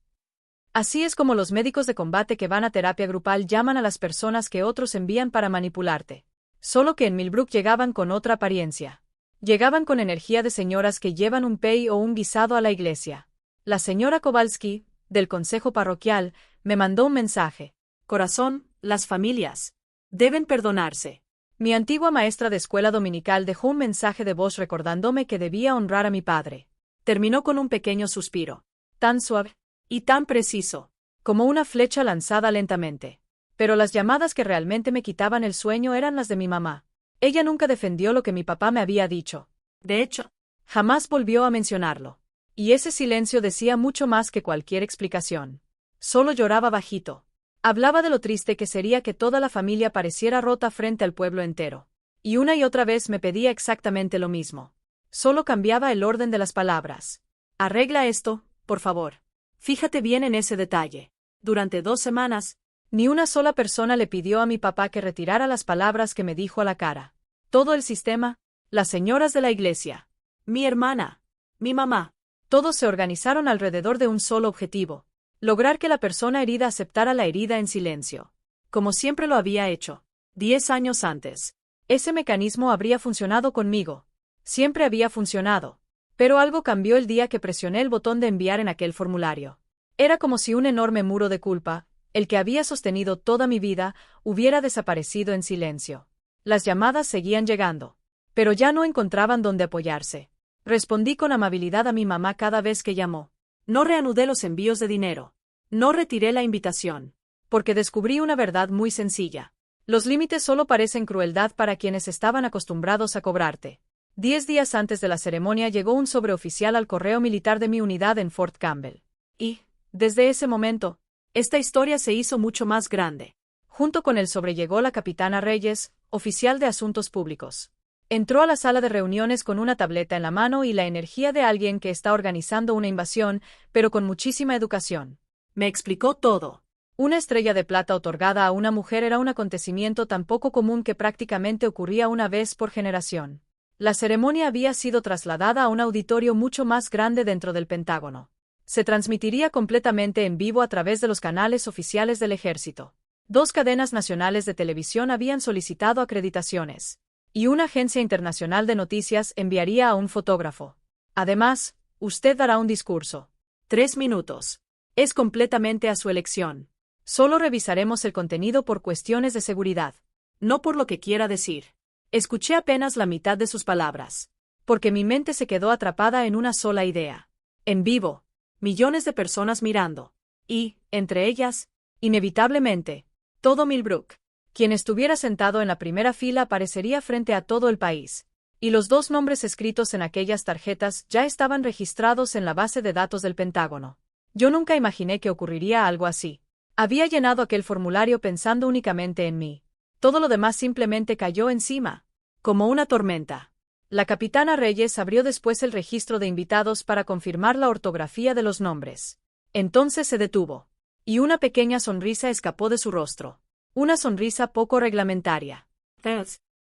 Así es como los médicos de combate que van a terapia grupal llaman a las personas que otros envían para manipularte. Solo que en Millbrook llegaban con otra apariencia. Llegaban con energía de señoras que llevan un pay o un guisado a la iglesia. La señora Kowalski, del consejo parroquial, me mandó un mensaje. Corazón, las familias deben perdonarse. Mi antigua maestra de escuela dominical dejó un mensaje de voz recordándome que debía honrar a mi padre. Terminó con un pequeño suspiro. Tan suave y tan preciso, como una flecha lanzada lentamente. Pero las llamadas que realmente me quitaban el sueño eran las de mi mamá. Ella nunca defendió lo que mi papá me había dicho. De hecho, jamás volvió a mencionarlo. Y ese silencio decía mucho más que cualquier explicación. Solo lloraba bajito. Hablaba de lo triste que sería que toda la familia pareciera rota frente al pueblo entero. Y una y otra vez me pedía exactamente lo mismo. Solo cambiaba el orden de las palabras. Arregla esto, por favor. Fíjate bien en ese detalle. Durante 2 semanas, ni una sola persona le pidió a mi papá que retirara las palabras que me dijo a la cara. Todo el sistema, las señoras de la iglesia, mi hermana, mi mamá, todos se organizaron alrededor de un solo objetivo: lograr que la persona herida aceptara la herida en silencio. Como siempre lo había hecho. 10 años antes. Ese mecanismo habría funcionado conmigo. Siempre había funcionado. Pero algo cambió el día que presioné el botón de enviar en aquel formulario. Era como si un enorme muro de culpa, el que había sostenido toda mi vida, hubiera desaparecido en silencio. Las llamadas seguían llegando. Pero ya no encontraban dónde apoyarse. Respondí con amabilidad a mi mamá cada vez que llamó. No reanudé los envíos de dinero. No retiré la invitación. Porque descubrí una verdad muy sencilla. Los límites solo parecen crueldad para quienes estaban acostumbrados a cobrarte. 10 días antes de la ceremonia llegó un sobreoficial al correo militar de mi unidad en Fort Campbell. Y, desde ese momento, esta historia se hizo mucho más grande. Junto con el sobre llegó la capitana Reyes, oficial de asuntos públicos. Entró a la sala de reuniones con una tableta en la mano y la energía de alguien que está organizando una invasión, pero con muchísima educación. Me explicó todo. Una estrella de plata otorgada a una mujer era un acontecimiento tan poco común que prácticamente ocurría una vez por generación. La ceremonia había sido trasladada a un auditorio mucho más grande dentro del Pentágono. Se transmitiría completamente en vivo a través de los canales oficiales del ejército. 2 cadenas nacionales de televisión habían solicitado acreditaciones. Y una agencia internacional de noticias enviaría a un fotógrafo. Además, usted dará un discurso. 3 minutos. Es completamente a su elección. Solo revisaremos el contenido por cuestiones de seguridad. No por lo que quiera decir. Escuché apenas la mitad de sus palabras. Porque mi mente se quedó atrapada en una sola idea. En vivo. Millones de personas mirando. Y, entre ellas, inevitablemente, todo Millbrook. Quien estuviera sentado en la primera fila aparecería frente a todo el país. Y los 2 nombres escritos en aquellas tarjetas ya estaban registrados en la base de datos del Pentágono. Yo nunca imaginé que ocurriría algo así. Había llenado aquel formulario pensando únicamente en mí. Todo lo demás simplemente cayó encima, como una tormenta. La capitana Reyes abrió después el registro de invitados para confirmar la ortografía de los nombres. Entonces se detuvo. Y una pequeña sonrisa escapó de su rostro. Una sonrisa poco reglamentaria.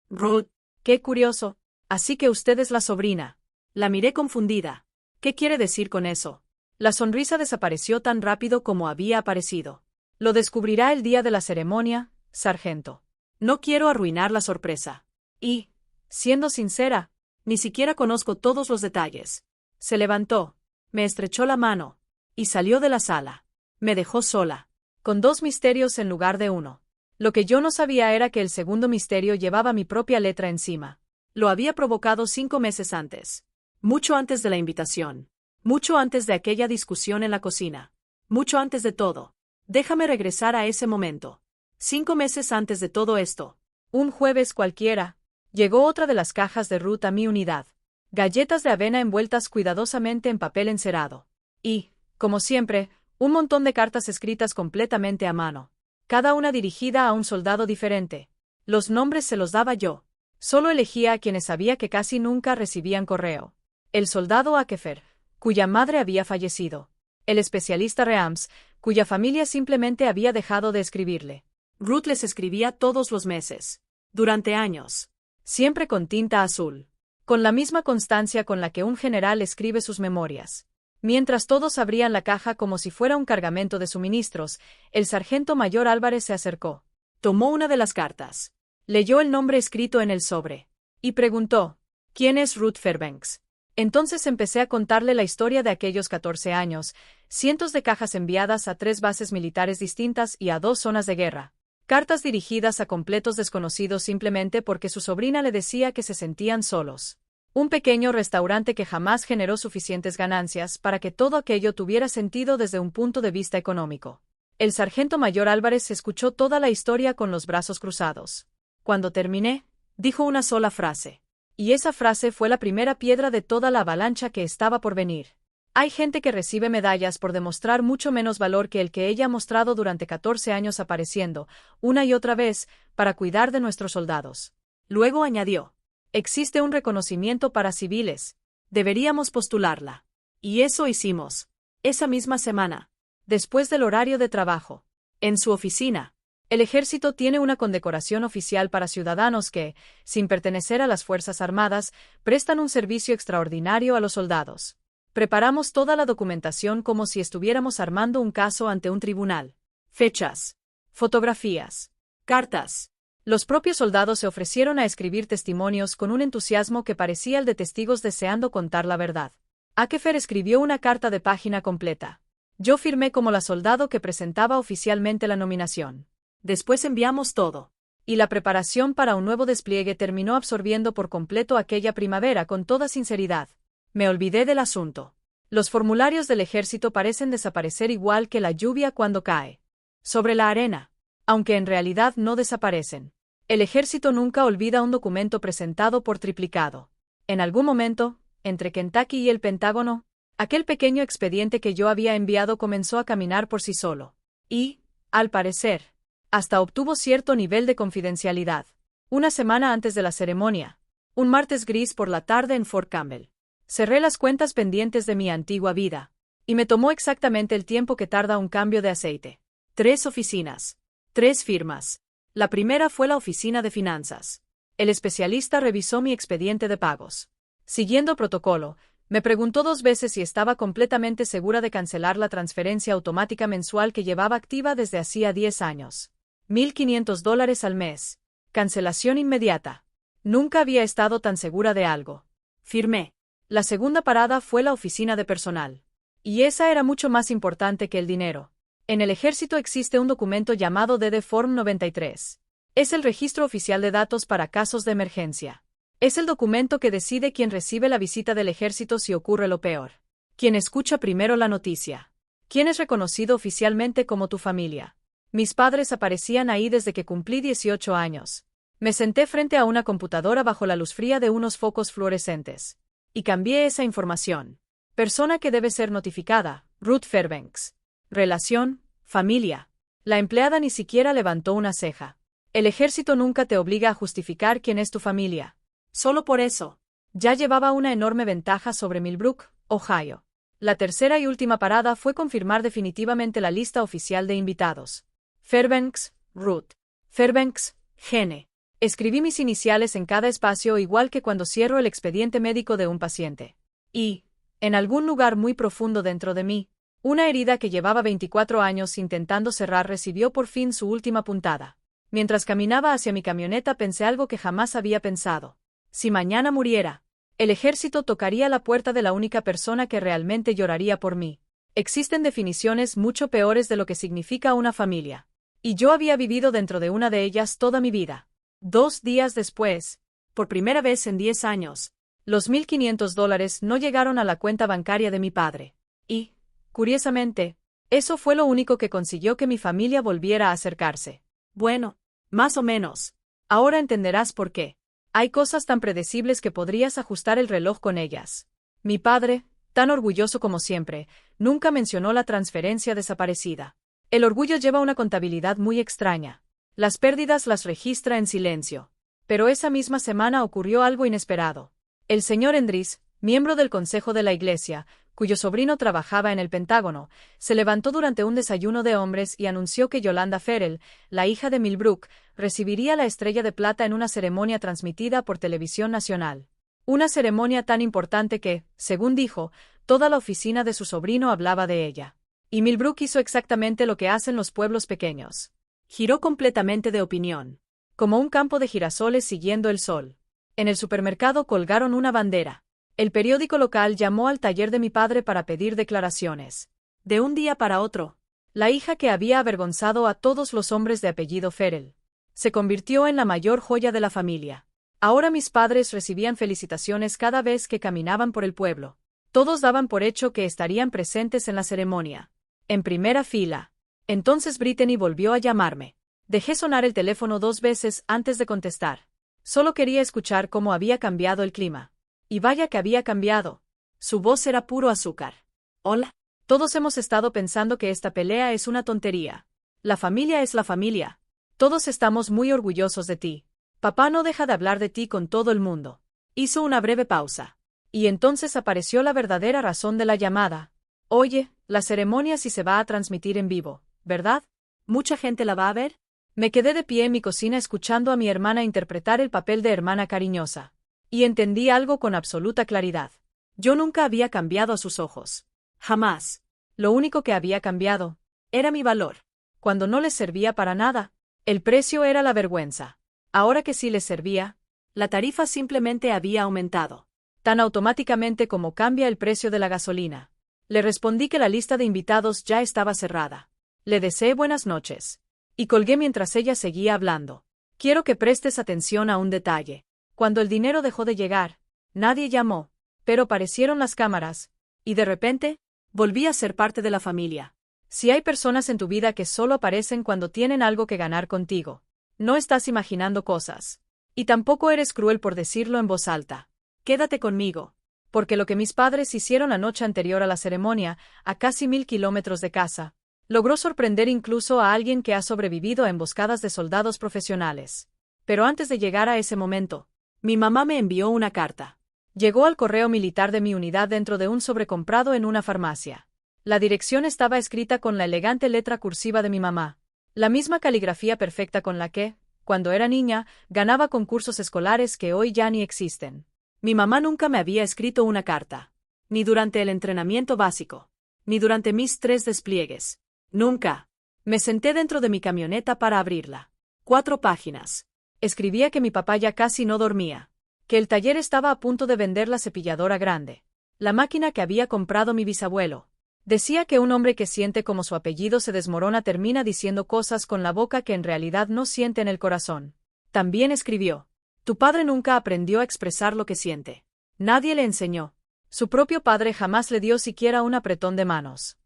Ruth. Qué curioso. Así que usted es la sobrina. La miré confundida. ¿Qué quiere decir con eso? La sonrisa desapareció tan rápido como había aparecido. Lo descubrirá el día de la ceremonia, sargento. No quiero arruinar la sorpresa. Y, siendo sincera, ni siquiera conozco todos los detalles. Se levantó, me estrechó la mano, y salió de la sala. Me dejó sola, con 2 misterios en lugar de uno. Lo que yo no sabía era que el segundo misterio llevaba mi propia letra encima. Lo había provocado 5 meses antes. Mucho antes de la invitación. Mucho antes de aquella discusión en la cocina. Mucho antes de todo. Déjame regresar a ese momento. 5 meses antes de todo esto. Un jueves cualquiera, llegó otra de las cajas de Ruth a mi unidad. Galletas de avena envueltas cuidadosamente en papel encerado. Y, como siempre, un montón de cartas escritas completamente a mano. Cada una dirigida a un soldado diferente. Los nombres se los daba yo. Solo elegía a quienes sabía que casi nunca recibían correo. El soldado Akefer, cuya madre había fallecido. El especialista Reams, cuya familia simplemente había dejado de escribirle. Ruth les escribía todos los meses. Durante años. Siempre con tinta azul. Con la misma constancia con la que un general escribe sus memorias. Mientras todos abrían la caja como si fuera un cargamento de suministros, el sargento mayor Álvarez se acercó. Tomó una de las cartas. Leyó el nombre escrito en el sobre. Y preguntó, ¿quién es Ruth Fairbanks? Entonces empecé a contarle la historia de aquellos 14 años, cientos de cajas enviadas a 3 bases militares distintas y a 2 zonas de guerra. Cartas dirigidas a completos desconocidos simplemente porque su sobrina le decía que se sentían solos. Un pequeño restaurante que jamás generó suficientes ganancias para que todo aquello tuviera sentido desde un punto de vista económico. El sargento mayor Álvarez escuchó toda la historia con los brazos cruzados. Cuando terminé, dijo una sola frase. Y esa frase fue la primera piedra de toda la avalancha que estaba por venir. Hay gente que recibe medallas por demostrar mucho menos valor que el que ella ha mostrado durante 14 años apareciendo, una y otra vez, para cuidar de nuestros soldados. Luego añadió. Existe un reconocimiento para civiles. Deberíamos postularla. Y eso hicimos. Esa misma semana. Después del horario de trabajo. En su oficina. El ejército tiene una condecoración oficial para ciudadanos que, sin pertenecer a las Fuerzas Armadas, prestan un servicio extraordinario a los soldados. Preparamos toda la documentación como si estuviéramos armando un caso ante un tribunal. Fechas. Fotografías. Cartas. Los propios soldados se ofrecieron a escribir testimonios con un entusiasmo que parecía el de testigos deseando contar la verdad. Akefer escribió una carta de página completa. Yo firmé como la soldado que presentaba oficialmente la nominación. Después enviamos todo. Y la preparación para un nuevo despliegue terminó absorbiendo por completo aquella primavera con toda sinceridad. Me olvidé del asunto. Los formularios del ejército parecen desaparecer igual que la lluvia cuando cae sobre la arena, aunque en realidad no desaparecen. El ejército nunca olvida un documento presentado por triplicado. En algún momento, entre Kentucky y el Pentágono, aquel pequeño expediente que yo había enviado comenzó a caminar por sí solo. Y, al parecer, hasta obtuvo cierto nivel de confidencialidad. Una semana antes de la ceremonia, un martes gris por la tarde en Fort Campbell, cerré las cuentas pendientes de mi antigua vida, y me tomó exactamente el tiempo que tarda un cambio de aceite. 3 oficinas. 3 firmas. La primera fue la oficina de finanzas. El especialista revisó mi expediente de pagos. Siguiendo protocolo, me preguntó 2 veces si estaba completamente segura de cancelar la transferencia automática mensual que llevaba activa desde hacía 10 años. $1,500 al mes. Cancelación inmediata. Nunca había estado tan segura de algo. Firmé. La segunda parada fue la oficina de personal. Y esa era mucho más importante que el dinero. En el ejército existe un documento llamado DD Form 93. Es el registro oficial de datos para casos de emergencia. Es el documento que decide quién recibe la visita del ejército si ocurre lo peor. Quien escucha primero la noticia. ¿Quién es reconocido oficialmente como tu familia? Mis padres aparecían ahí desde que cumplí 18 años. Me senté frente a una computadora bajo la luz fría de unos focos fluorescentes. Y cambié esa información. Persona que debe ser notificada, Ruth Fairbanks. Relación, familia. La empleada ni siquiera levantó una ceja. El ejército nunca te obliga a justificar quién es tu familia. Solo por eso. Ya llevaba una enorme ventaja sobre Millbrook, Ohio. La tercera y última parada fue confirmar definitivamente la lista oficial de invitados. Fairbanks, Ruth. Fairbanks, Gene. Escribí mis iniciales en cada espacio igual que cuando cierro el expediente médico de un paciente. Y, en algún lugar muy profundo dentro de mí, una herida que llevaba 24 años intentando cerrar recibió por fin su última puntada. Mientras caminaba hacia mi camioneta pensé algo que jamás había pensado. Si mañana muriera, el ejército tocaría la puerta de la única persona que realmente lloraría por mí. Existen definiciones mucho peores de lo que significa una familia. Y yo había vivido dentro de una de ellas toda mi vida. 2 días después, por primera vez en 10 años, los $1,500 no llegaron a la cuenta bancaria de mi padre. Y, curiosamente, eso fue lo único que consiguió que mi familia volviera a acercarse. Bueno, más o menos. Ahora entenderás por qué. Hay cosas tan predecibles que podrías ajustar el reloj con ellas. Mi padre, tan orgulloso como siempre, nunca mencionó la transferencia desaparecida. El orgullo lleva una contabilidad muy extraña. Las pérdidas las registra en silencio. Pero esa misma semana ocurrió algo inesperado. El señor Endris, miembro del Consejo de la Iglesia, cuyo sobrino trabajaba en el Pentágono, se levantó durante un desayuno de hombres y anunció que Yolanda Ferrell, la hija de Millbrook, recibiría la Estrella de Plata en una ceremonia transmitida por televisión nacional. Una ceremonia tan importante que, según dijo, toda la oficina de su sobrino hablaba de ella. Y Millbrook hizo exactamente lo que hacen los pueblos pequeños. Giró completamente de opinión. Como un campo de girasoles siguiendo el sol. En el supermercado colgaron una bandera. El periódico local llamó al taller de mi padre para pedir declaraciones. De un día para otro, la hija que había avergonzado a todos los hombres de apellido Ferrell se convirtió en la mayor joya de la familia. Ahora mis padres recibían felicitaciones cada vez que caminaban por el pueblo. Todos daban por hecho que estarían presentes en la ceremonia. En primera fila. Entonces Brittany volvió a llamarme. Dejé sonar el teléfono 2 veces antes de contestar. Solo quería escuchar cómo había cambiado el clima. Y vaya que había cambiado. Su voz era puro azúcar. Hola. Todos hemos estado pensando que esta pelea es una tontería. La familia es la familia. Todos estamos muy orgullosos de ti. Papá no deja de hablar de ti con todo el mundo. Hizo una breve pausa. Y entonces apareció la verdadera razón de la llamada. Oye, la ceremonia sí se va a transmitir en vivo, ¿verdad? ¿Mucha gente la va a ver? Me quedé de pie en mi cocina escuchando a mi hermana interpretar el papel de hermana cariñosa. Y entendí algo con absoluta claridad. Yo nunca había cambiado a sus ojos. Jamás. Lo único que había cambiado era mi valor. Cuando no les servía para nada, el precio era la vergüenza. Ahora que sí les servía, la tarifa simplemente había aumentado. Tan automáticamente como cambia el precio de la gasolina. Le respondí que la lista de invitados ya estaba cerrada. Le deseé buenas noches. Y colgué mientras ella seguía hablando. Quiero que prestes atención a un detalle. Cuando el dinero dejó de llegar, nadie llamó, pero aparecieron las cámaras, y de repente, volví a ser parte de la familia. Si hay personas en tu vida que solo aparecen cuando tienen algo que ganar contigo, no estás imaginando cosas. Y tampoco eres cruel por decirlo en voz alta. Quédate conmigo. Porque lo que mis padres hicieron la noche anterior a la ceremonia, a casi 1000 kilómetros de casa, logró sorprender incluso a alguien que ha sobrevivido a emboscadas de soldados profesionales. Pero antes de llegar a ese momento, mi mamá me envió una carta. Llegó al correo militar de mi unidad dentro de un sobre comprado en una farmacia. La dirección estaba escrita con la elegante letra cursiva de mi mamá, la misma caligrafía perfecta con la que, cuando era niña, ganaba concursos escolares que hoy ya ni existen. Mi mamá nunca me había escrito una carta. Ni durante el entrenamiento básico. Ni durante mis 3 despliegues. Nunca. Me senté dentro de mi camioneta para abrirla. 4 páginas. Escribía que mi papá ya casi no dormía. Que el taller estaba a punto de vender la cepilladora grande. La máquina que había comprado mi bisabuelo. Decía que un hombre que siente como su apellido se desmorona termina diciendo cosas con la boca que en realidad no siente en el corazón. También escribió. Tu padre nunca aprendió a expresar lo que siente. Nadie le enseñó. Su propio padre jamás le dio siquiera un apretón de manos.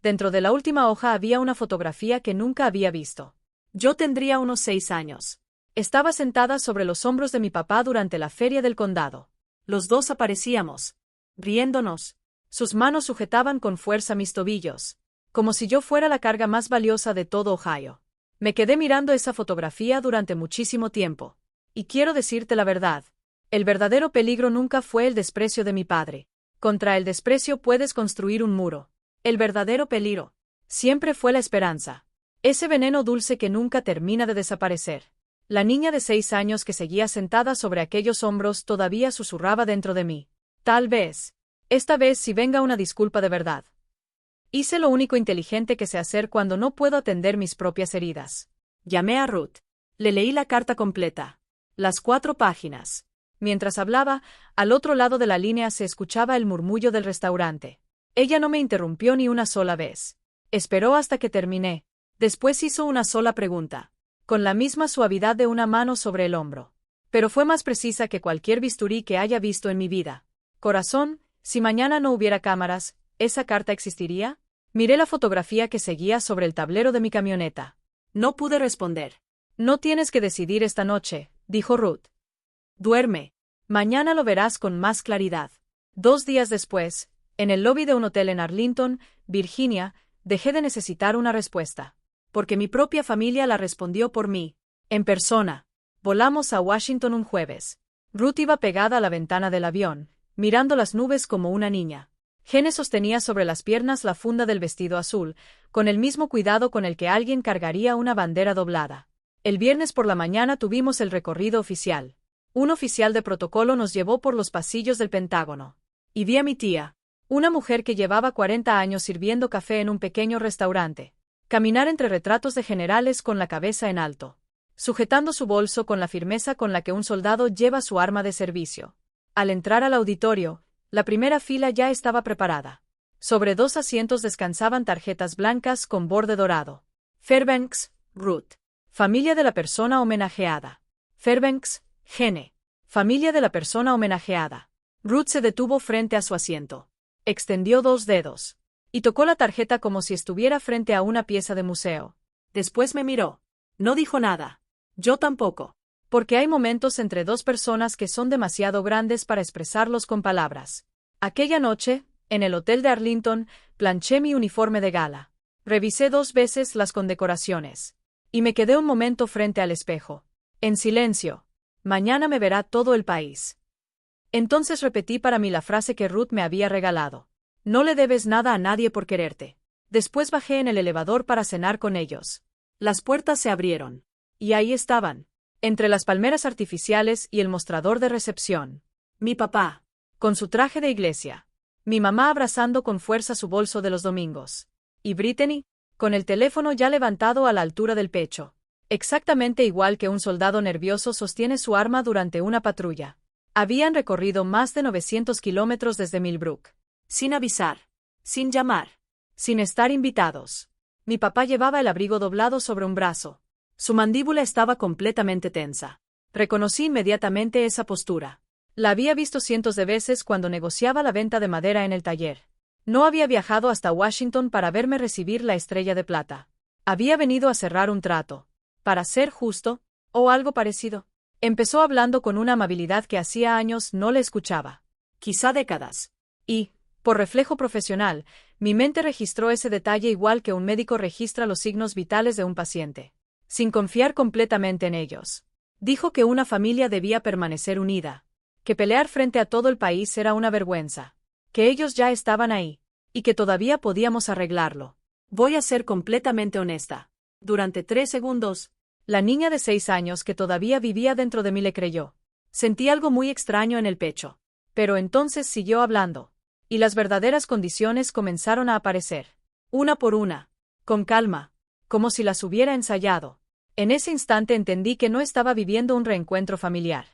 Dentro de la última hoja había una fotografía que nunca había visto. Yo tendría unos 6 años. Estaba sentada sobre los hombros de mi papá durante la feria del condado. Los dos aparecíamos, riéndonos. Sus manos sujetaban con fuerza mis tobillos, como si yo fuera la carga más valiosa de todo Ohio. Me quedé mirando esa fotografía durante muchísimo tiempo. Y quiero decirte la verdad. El verdadero peligro nunca fue el desprecio de mi padre. Contra el desprecio puedes construir un muro. El verdadero peligro siempre fue la esperanza. Ese veneno dulce que nunca termina de desaparecer. La niña de 6 años que seguía sentada sobre aquellos hombros todavía susurraba dentro de mí. Tal vez. Esta vez sí venga una disculpa de verdad. Hice lo único inteligente que sé hacer cuando no puedo atender mis propias heridas. Llamé a Ruth. Le leí la carta completa. Las 4 páginas. Mientras hablaba, al otro lado de la línea se escuchaba el murmullo del restaurante. Ella no me interrumpió ni una sola vez. Esperó hasta que terminé. Después hizo una sola pregunta, con la misma suavidad de una mano sobre el hombro. Pero fue más precisa que cualquier bisturí que haya visto en mi vida. Corazón, si mañana no hubiera cámaras, ¿esa carta existiría? Miré la fotografía que seguía sobre el tablero de mi camioneta. No pude responder. No tienes que decidir esta noche, dijo Ruth. Duerme. Mañana lo verás con más claridad. 2 días después, en el lobby de un hotel en Arlington, Virginia, dejé de necesitar una respuesta. Porque mi propia familia la respondió por mí. En persona. Volamos a Washington un jueves. Ruth iba pegada a la ventana del avión, mirando las nubes como una niña. Gene sostenía sobre las piernas la funda del vestido azul, con el mismo cuidado con el que alguien cargaría una bandera doblada. El viernes por la mañana tuvimos el recorrido oficial. Un oficial de protocolo nos llevó por los pasillos del Pentágono. Y vi a mi tía, una mujer que llevaba 40 años sirviendo café en un pequeño restaurante, caminar entre retratos de generales con la cabeza en alto, sujetando su bolso con la firmeza con la que un soldado lleva su arma de servicio. Al entrar al auditorio, la primera fila ya estaba preparada. Sobre 2 asientos descansaban tarjetas blancas con borde dorado. Fairbanks, Ruth. Familia de la persona homenajeada. Fairbanks, Gene. Familia de la persona homenajeada. Ruth se detuvo frente a su asiento. Extendió 2 dedos. Y tocó la tarjeta como si estuviera frente a una pieza de museo. Después me miró. No dijo nada. Yo tampoco. Porque hay momentos entre 2 personas que son demasiado grandes para expresarlos con palabras. Aquella noche, en el hotel de Arlington, planché mi uniforme de gala. Revisé 2 veces las condecoraciones. Y me quedé un momento frente al espejo. En silencio. Mañana me verá todo el país. Entonces repetí para mí la frase que Ruth me había regalado. No le debes nada a nadie por quererte. Después bajé en el elevador para cenar con ellos. Las puertas se abrieron. Y ahí estaban, entre las palmeras artificiales y el mostrador de recepción. Mi papá, con su traje de iglesia. Mi mamá abrazando con fuerza su bolso de los domingos. Y Brittany, con el teléfono ya levantado a la altura del pecho. Exactamente igual que un soldado nervioso sostiene su arma durante una patrulla. Habían recorrido más de 900 kilómetros desde Millbrook. Sin avisar. Sin llamar. Sin estar invitados. Mi papá llevaba el abrigo doblado sobre un brazo. Su mandíbula estaba completamente tensa. Reconocí inmediatamente esa postura. La había visto cientos de veces cuando negociaba la venta de madera en el taller. No había viajado hasta Washington para verme recibir la estrella de plata. Había venido a cerrar un trato. Para ser justo, o algo parecido. Empezó hablando con una amabilidad que hacía años no le escuchaba. Quizá décadas. Y, por reflejo profesional, mi mente registró ese detalle igual que un médico registra los signos vitales de un paciente. Sin confiar completamente en ellos. Dijo que una familia debía permanecer unida. Que pelear frente a todo el país era una vergüenza. Que ellos ya estaban ahí. Y que todavía podíamos arreglarlo. Voy a ser completamente honesta. Durante 3 segundos, la niña de 6 años que todavía vivía dentro de mí le creyó. Sentí algo muy extraño en el pecho. Pero entonces siguió hablando. Y las verdaderas condiciones comenzaron a aparecer. Una por una. Con calma. Como si las hubiera ensayado. En ese instante entendí que no estaba viviendo un reencuentro familiar.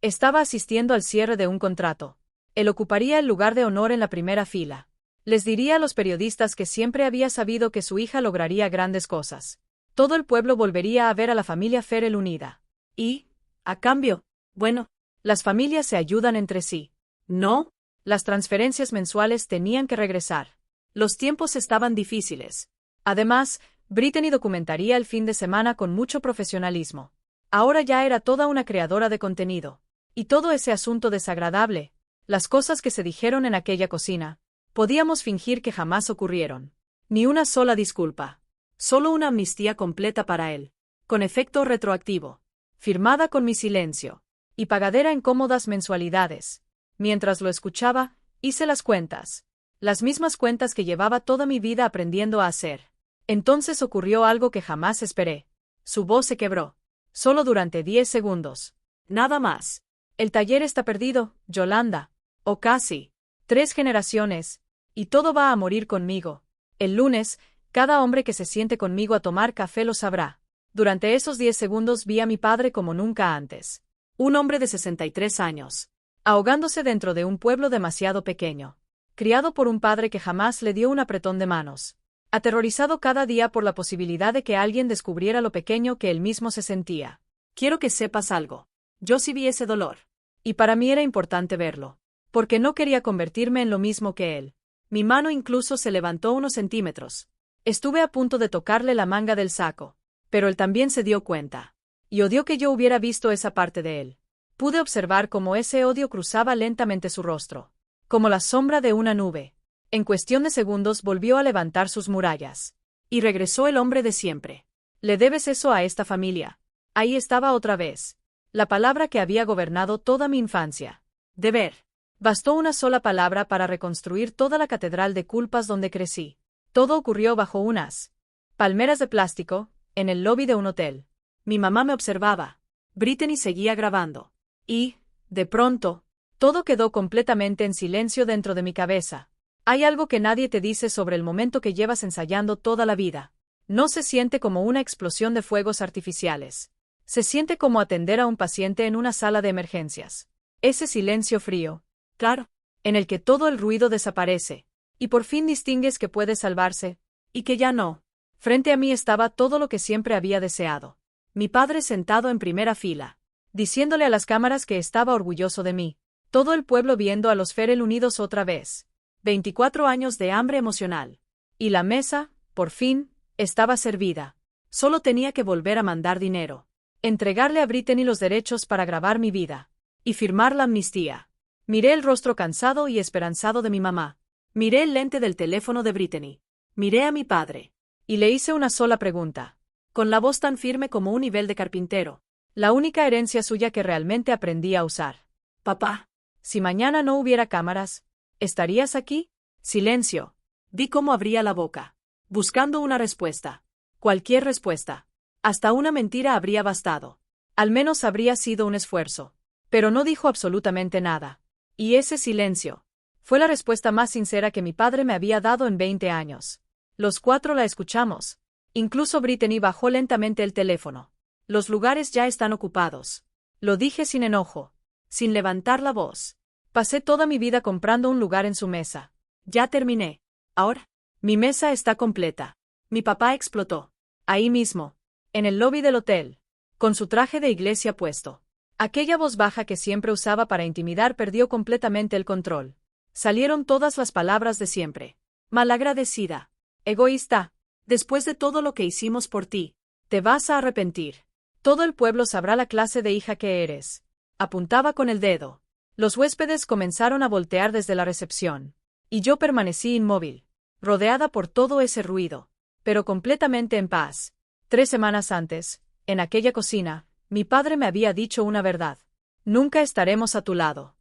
Estaba asistiendo al cierre de un contrato. Él ocuparía el lugar de honor en la primera fila. Les diría a los periodistas que siempre había sabido que su hija lograría grandes cosas. Todo el pueblo volvería a ver a la familia Ferrell unida. Y, a cambio, bueno, las familias se ayudan entre sí. No, las transferencias mensuales tenían que regresar. Los tiempos estaban difíciles. Además, Brittany documentaría el fin de semana con mucho profesionalismo. Ahora ya era toda una creadora de contenido. Y todo ese asunto desagradable, las cosas que se dijeron en aquella cocina, podíamos fingir que jamás ocurrieron. Ni una sola disculpa. Solo una amnistía completa para él, con efecto retroactivo, firmada con mi silencio, y pagadera en cómodas mensualidades. Mientras lo escuchaba, hice las cuentas. Las mismas cuentas que llevaba toda mi vida aprendiendo a hacer. Entonces ocurrió algo que jamás esperé. Su voz se quebró. Solo durante 10 segundos. Nada más. El taller está perdido, Yolanda. O casi. 3 generaciones. Y todo va a morir conmigo. El lunes, cada hombre que se siente conmigo a tomar café lo sabrá. Durante esos 10 segundos vi a mi padre como nunca antes. Un hombre de 63 años. Ahogándose dentro de un pueblo demasiado pequeño. Criado por un padre que jamás le dio un apretón de manos. Aterrorizado cada día por la posibilidad de que alguien descubriera lo pequeño que él mismo se sentía. Quiero que sepas algo. Yo sí vi ese dolor. Y para mí era importante verlo. Porque no quería convertirme en lo mismo que él. Mi mano incluso se levantó unos centímetros. Estuve a punto de tocarle la manga del saco. Pero él también se dio cuenta. Y odió que yo hubiera visto esa parte de él. Pude observar cómo ese odio cruzaba lentamente su rostro. Como la sombra de una nube. En cuestión de segundos volvió a levantar sus murallas. Y regresó el hombre de siempre. Le debes eso a esta familia. Ahí estaba otra vez. La palabra que había gobernado toda mi infancia. Deber. Bastó una sola palabra para reconstruir toda la catedral de culpas donde crecí. Todo ocurrió bajo unas palmeras de plástico, en el lobby de un hotel. Mi mamá me observaba. Brittany seguía grabando. Y, de pronto, todo quedó completamente en silencio dentro de mi cabeza. Hay algo que nadie te dice sobre el momento que llevas ensayando toda la vida. No se siente como una explosión de fuegos artificiales. Se siente como atender a un paciente en una sala de emergencias. Ese silencio frío, claro, en el que todo el ruido desaparece, y por fin distingues que puede salvarse, y que ya no. Frente a mí estaba todo lo que siempre había deseado. Mi padre sentado en primera fila, diciéndole a las cámaras que estaba orgulloso de mí. Todo el pueblo viendo a los Ferrell unidos otra vez. 24 años de hambre emocional. Y la mesa, por fin, estaba servida. Solo tenía que volver a mandar dinero. Entregarle a Brittany los derechos para grabar mi vida. Y firmar la amnistía. Miré el rostro cansado y esperanzado de mi mamá. Miré el lente del teléfono de Brittany. Miré a mi padre. Y le hice una sola pregunta. Con la voz tan firme como un nivel de carpintero. La única herencia suya que realmente aprendí a usar. Papá, si mañana no hubiera cámaras, ¿estarías aquí? Silencio. Vi cómo abría la boca. Buscando una respuesta. Cualquier respuesta. Hasta una mentira habría bastado. Al menos habría sido un esfuerzo. Pero no dijo absolutamente nada. Y ese silencio fue la respuesta más sincera que mi padre me había dado en 20 años. Los 4 la escuchamos. Incluso Brittany bajó lentamente el teléfono. Los lugares ya están ocupados. Lo dije sin enojo, sin levantar la voz. Pasé toda mi vida comprando un lugar en su mesa. Ya terminé. Ahora, mi mesa está completa. Mi papá explotó. Ahí mismo, en el lobby del hotel, con su traje de iglesia puesto. Aquella voz baja que siempre usaba para intimidar perdió completamente el control. Salieron todas las palabras de siempre. Malagradecida. Egoísta. Después de todo lo que hicimos por ti, te vas a arrepentir. Todo el pueblo sabrá la clase de hija que eres. Apuntaba con el dedo. Los huéspedes comenzaron a voltear desde la recepción. Y yo permanecí inmóvil, rodeada por todo ese ruido, pero completamente en paz. 3 semanas antes, en aquella cocina, mi padre me había dicho una verdad. Nunca estaremos a tu lado.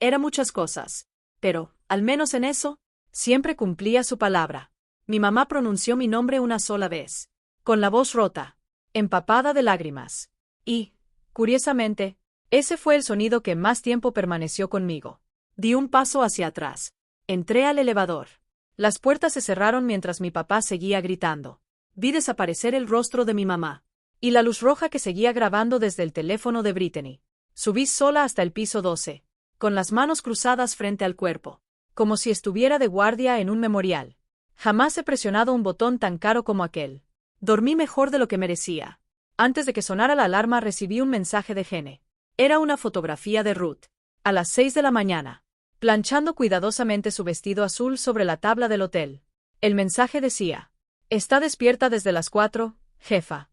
Era muchas cosas, pero, al menos en eso, siempre cumplía su palabra. Mi mamá pronunció mi nombre una sola vez, con la voz rota, empapada de lágrimas. Y, curiosamente, ese fue el sonido que más tiempo permaneció conmigo. Di un paso hacia atrás. Entré al elevador. Las puertas se cerraron mientras mi papá seguía gritando. Vi desaparecer el rostro de mi mamá. Y la luz roja que seguía grabando desde el teléfono de Brittany. Subí sola hasta el piso 12, con las manos cruzadas frente al cuerpo, como si estuviera de guardia en un memorial. Jamás he presionado un botón tan caro como aquel. Dormí mejor de lo que merecía. Antes de que sonara la alarma recibí un mensaje de Gene. Era una fotografía de Ruth. A las 6 de la mañana. planchando cuidadosamente su vestido azul sobre la tabla del hotel. El mensaje decía: «Está despierta desde las 4, jefa».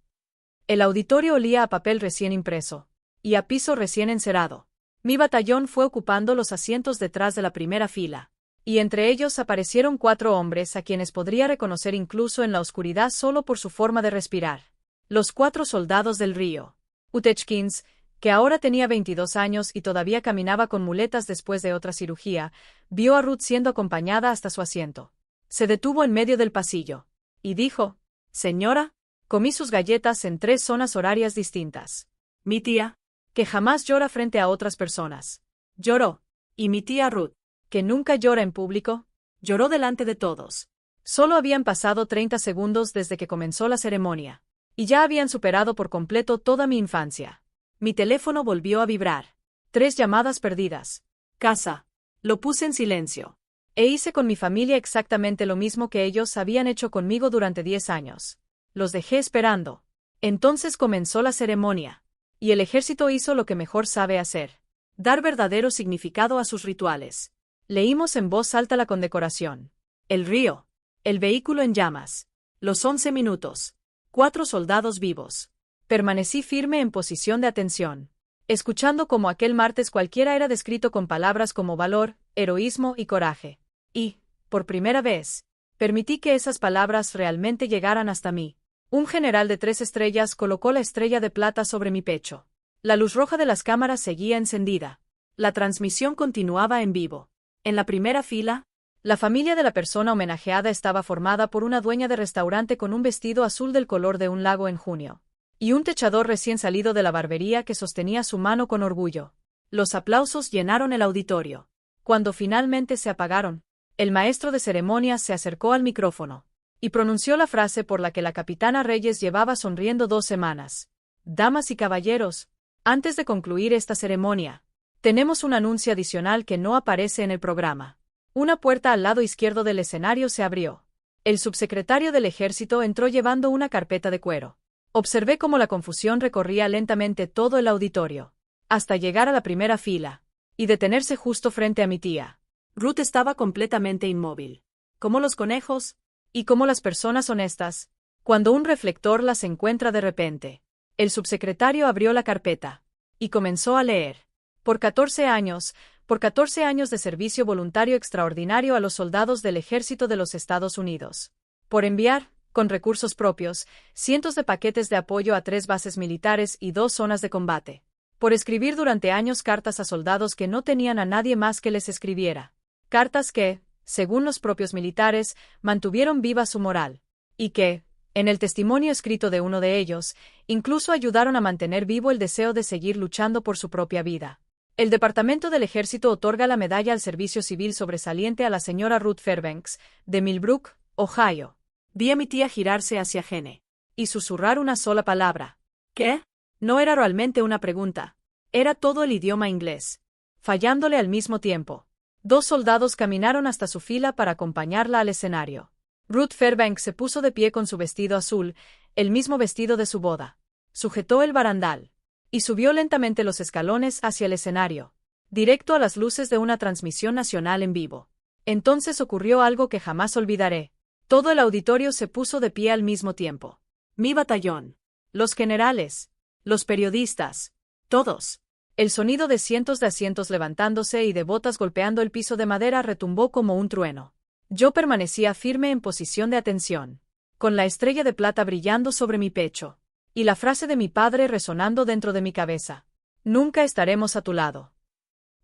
El auditorio olía a papel recién impreso y a piso recién encerado. Mi batallón fue ocupando los asientos detrás de la primera fila, y entre ellos aparecieron 4 hombres a quienes podría reconocer incluso en la oscuridad solo por su forma de respirar. Los 4 soldados del río. Utechkins, que ahora tenía 22 años y todavía caminaba con muletas después de otra cirugía, vio a Ruth siendo acompañada hasta su asiento. Se detuvo en medio del pasillo y dijo: «Señora, comí sus galletas en 3 zonas horarias distintas. Mi tía, que jamás llora frente a otras personas, lloró, y mi tía Ruth, que nunca llora en público, lloró delante de todos». Solo habían pasado 30 segundos desde que comenzó la ceremonia, y ya habían superado por completo toda mi infancia. Mi teléfono volvió a vibrar. 3 llamadas perdidas. Casa. Lo puse en silencio. E hice con mi familia exactamente lo mismo que ellos habían hecho conmigo durante 10 años. Los dejé esperando. Entonces comenzó la ceremonia. Y el ejército hizo lo que mejor sabe hacer: dar verdadero significado a sus rituales. Leímos en voz alta la condecoración. El río. El vehículo en llamas. Los 11 minutos. 4 soldados vivos. Permanecí firme en posición de atención, escuchando cómo aquel martes cualquiera era descrito con palabras como valor, heroísmo y coraje. Y, por primera vez, permití que esas palabras realmente llegaran hasta mí. Un general de 3 estrellas colocó la estrella de plata sobre mi pecho. La luz roja de las cámaras seguía encendida. La transmisión continuaba en vivo. En la primera fila, la familia de la persona homenajeada estaba formada por una dueña de restaurante con un vestido azul del color de un lago en junio, y un techador recién salido de la barbería que sostenía su mano con orgullo. Los aplausos llenaron el auditorio. Cuando finalmente se apagaron, el maestro de ceremonias se acercó al micrófono y pronunció la frase por la que la capitana Reyes llevaba sonriendo 2 semanas. «Damas y caballeros, antes de concluir esta ceremonia, tenemos un anuncio adicional que no aparece en el programa». Una puerta al lado izquierdo del escenario se abrió. El subsecretario del ejército entró llevando una carpeta de cuero. Observé cómo la confusión recorría lentamente todo el auditorio, hasta llegar a la primera fila, y detenerse justo frente a mi tía. Ruth estaba completamente inmóvil, como los conejos, y como las personas honestas, cuando un reflector las encuentra de repente. El subsecretario abrió la carpeta, y comenzó a leer. Por 14 años de servicio voluntario extraordinario a los soldados del Ejército de los Estados Unidos. Por enviar, con recursos propios, cientos de paquetes de apoyo a 3 bases militares y 2 zonas de combate. Por escribir durante años cartas a soldados que no tenían a nadie más que les escribiera. Cartas que, según los propios militares, mantuvieron viva su moral. Y que, en el testimonio escrito de uno de ellos, incluso ayudaron a mantener vivo el deseo de seguir luchando por su propia vida. El Departamento del Ejército otorga la Medalla al Servicio Civil Sobresaliente a la señora Ruth Fairbanks, de Millbrook, Ohio. Vi a mi tía girarse hacia Gene y susurrar una sola palabra. ¿Qué? No era realmente una pregunta. Era todo el idioma inglés, fallándole al mismo tiempo. 2 soldados caminaron hasta su fila para acompañarla al escenario. Ruth Fairbanks se puso de pie con su vestido azul, el mismo vestido de su boda. Sujetó el barandal y subió lentamente los escalones hacia el escenario, directo a las luces de una transmisión nacional en vivo. Entonces ocurrió algo que jamás olvidaré. Todo el auditorio se puso de pie al mismo tiempo. Mi batallón, los generales, los periodistas, todos. El sonido de cientos de asientos levantándose y de botas golpeando el piso de madera retumbó como un trueno. Yo permanecía firme en posición de atención, con la estrella de plata brillando sobre mi pecho, y la frase de mi padre resonando dentro de mi cabeza. Nunca estaremos a tu lado.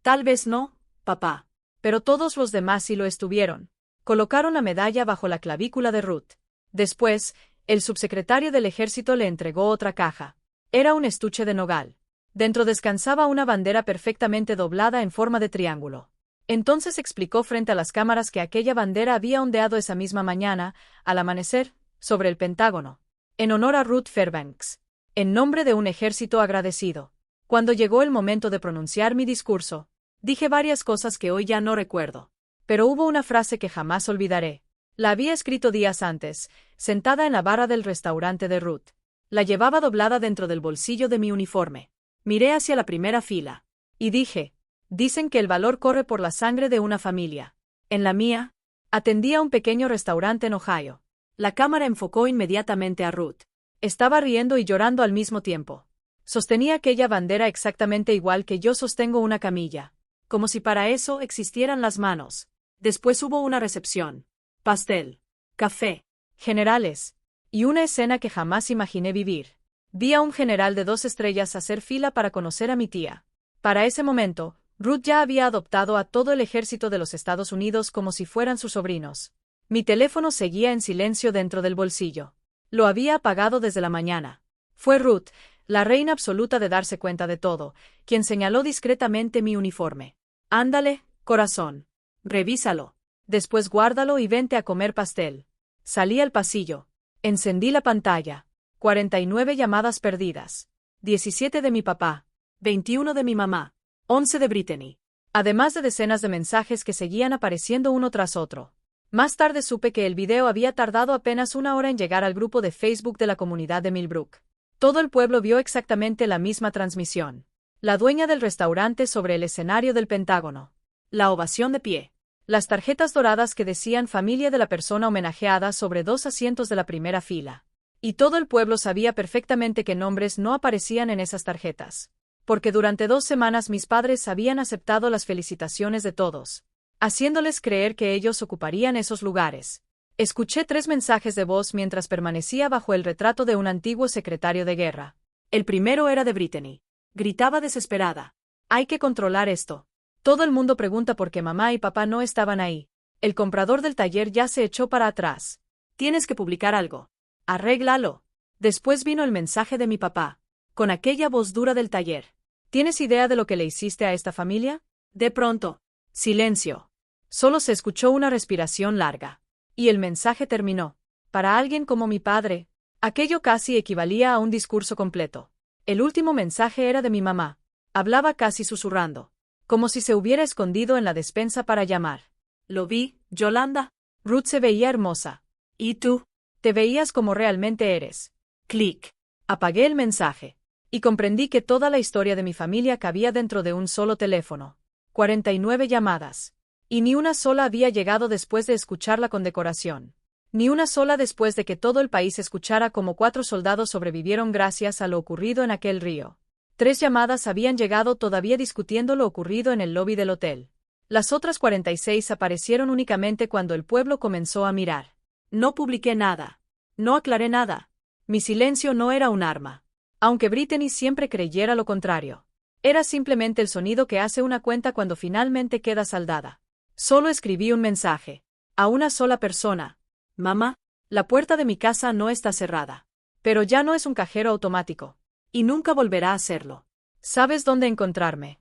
Tal vez no, papá, pero todos los demás sí lo estuvieron. Colocaron la medalla bajo la clavícula de Ruth. Después, el subsecretario del ejército le entregó otra caja. Era un estuche de nogal. Dentro descansaba una bandera perfectamente doblada en forma de triángulo. Entonces explicó frente a las cámaras que aquella bandera había ondeado esa misma mañana, al amanecer, sobre el Pentágono, en honor a Ruth Fairbanks, en nombre de un ejército agradecido. Cuando llegó el momento de pronunciar mi discurso, dije varias cosas que hoy ya no recuerdo. Pero hubo una frase que jamás olvidaré. La había escrito días antes, sentada en la barra del restaurante de Ruth. La llevaba doblada dentro del bolsillo de mi uniforme. Miré hacia la primera fila y dije: Dicen que el valor corre por la sangre de una familia. En la mía, atendía un pequeño restaurante en Ohio. La cámara enfocó inmediatamente a Ruth. Estaba riendo y llorando al mismo tiempo. Sostenía aquella bandera exactamente igual que yo sostengo una camilla. Como si para eso existieran las manos. Después hubo una recepción. Pastel. Café. Generales. Y una escena que jamás imaginé vivir. Vi a un general de 2 estrellas hacer fila para conocer a mi tía. Para ese momento, Ruth ya había adoptado a todo el ejército de los Estados Unidos como si fueran sus sobrinos. Mi teléfono seguía en silencio dentro del bolsillo. Lo había apagado desde la mañana. Fue Ruth, la reina absoluta de darse cuenta de todo, quien señaló discretamente mi uniforme. Ándale, corazón. Revísalo. Después guárdalo y vente a comer pastel. Salí al pasillo. Encendí la pantalla. 49 llamadas perdidas. 17 de mi papá. 21 de mi mamá. 11 de Brittany. Además de decenas de mensajes que seguían apareciendo uno tras otro. Más tarde supe que el video había tardado apenas 1 hora en llegar al grupo de Facebook de la comunidad de Millbrook. Todo el pueblo vio exactamente la misma transmisión. La dueña del restaurante sobre el escenario del Pentágono. La ovación de pie. Las tarjetas doradas que decían familia de la persona homenajeada sobre 2 asientos de la primera fila. Y todo el pueblo sabía perfectamente que nombres no aparecían en esas tarjetas. Porque durante 2 semanas mis padres habían aceptado las felicitaciones de todos, haciéndoles creer que ellos ocuparían esos lugares. Escuché 3 mensajes de voz mientras permanecía bajo el retrato de un antiguo secretario de guerra. El primero era de Brittany. Gritaba desesperada. Hay que controlar esto. Todo el mundo pregunta por qué mamá y papá no estaban ahí. El comprador del taller ya se echó para atrás. Tienes que publicar algo. Arréglalo. Después vino el mensaje de mi papá, con aquella voz dura del taller. ¿Tienes idea de lo que le hiciste a esta familia? De pronto. Silencio. Solo se escuchó una respiración larga. Y el mensaje terminó. Para alguien como mi padre, aquello casi equivalía a un discurso completo. El último mensaje era de mi mamá. Hablaba casi susurrando, como si se hubiera escondido en la despensa para llamar. Lo vi, Yolanda. Ruth se veía hermosa. ¿Y tú? Te veías como realmente eres. Clic. Apagué el mensaje. Y comprendí que toda la historia de mi familia cabía dentro de un solo teléfono. 49 llamadas. Y ni una sola había llegado después de escuchar la condecoración. Ni una sola después de que todo el país escuchara cómo 4 soldados sobrevivieron gracias a lo ocurrido en aquel río. 3 llamadas habían llegado todavía discutiendo lo ocurrido en el lobby del hotel. Las otras 46 aparecieron únicamente cuando el pueblo comenzó a mirar. No publiqué nada. No aclaré nada. Mi silencio no era un arma. Aunque Brittany siempre creyera lo contrario. Era simplemente el sonido que hace una cuenta cuando finalmente queda saldada. Solo escribí un mensaje. A una sola persona. Mamá, la puerta de mi casa no está cerrada. Pero ya no es un cajero automático. Y nunca volverá a serlo. ¿Sabes dónde encontrarme?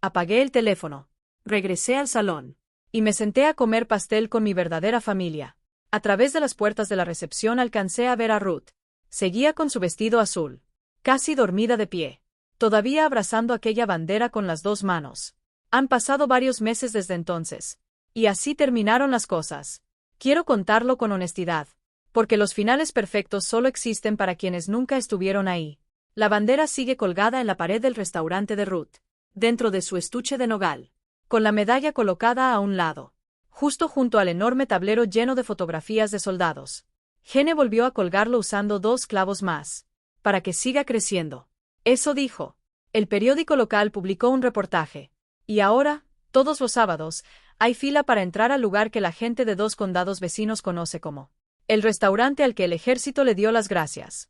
Apagué el teléfono. Regresé al salón. Y me senté a comer pastel con mi verdadera familia. A través de las puertas de la recepción alcancé a ver a Ruth. Seguía con su vestido azul. Casi dormida de pie. Todavía abrazando aquella bandera con las 2 manos. Han pasado varios meses desde entonces. Y así terminaron las cosas. Quiero contarlo con honestidad. Porque los finales perfectos solo existen para quienes nunca estuvieron ahí. La bandera sigue colgada en la pared del restaurante de Ruth. Dentro de su estuche de nogal. Con la medalla colocada a un lado. Justo junto al enorme tablero lleno de fotografías de soldados. Gene volvió a colgarlo usando 2 clavos más. Para que siga creciendo. Eso dijo. El periódico local publicó un reportaje. Y ahora, todos los sábados, hay fila para entrar al lugar que la gente de 2 condados vecinos conoce como el restaurante al que el ejército le dio las gracias.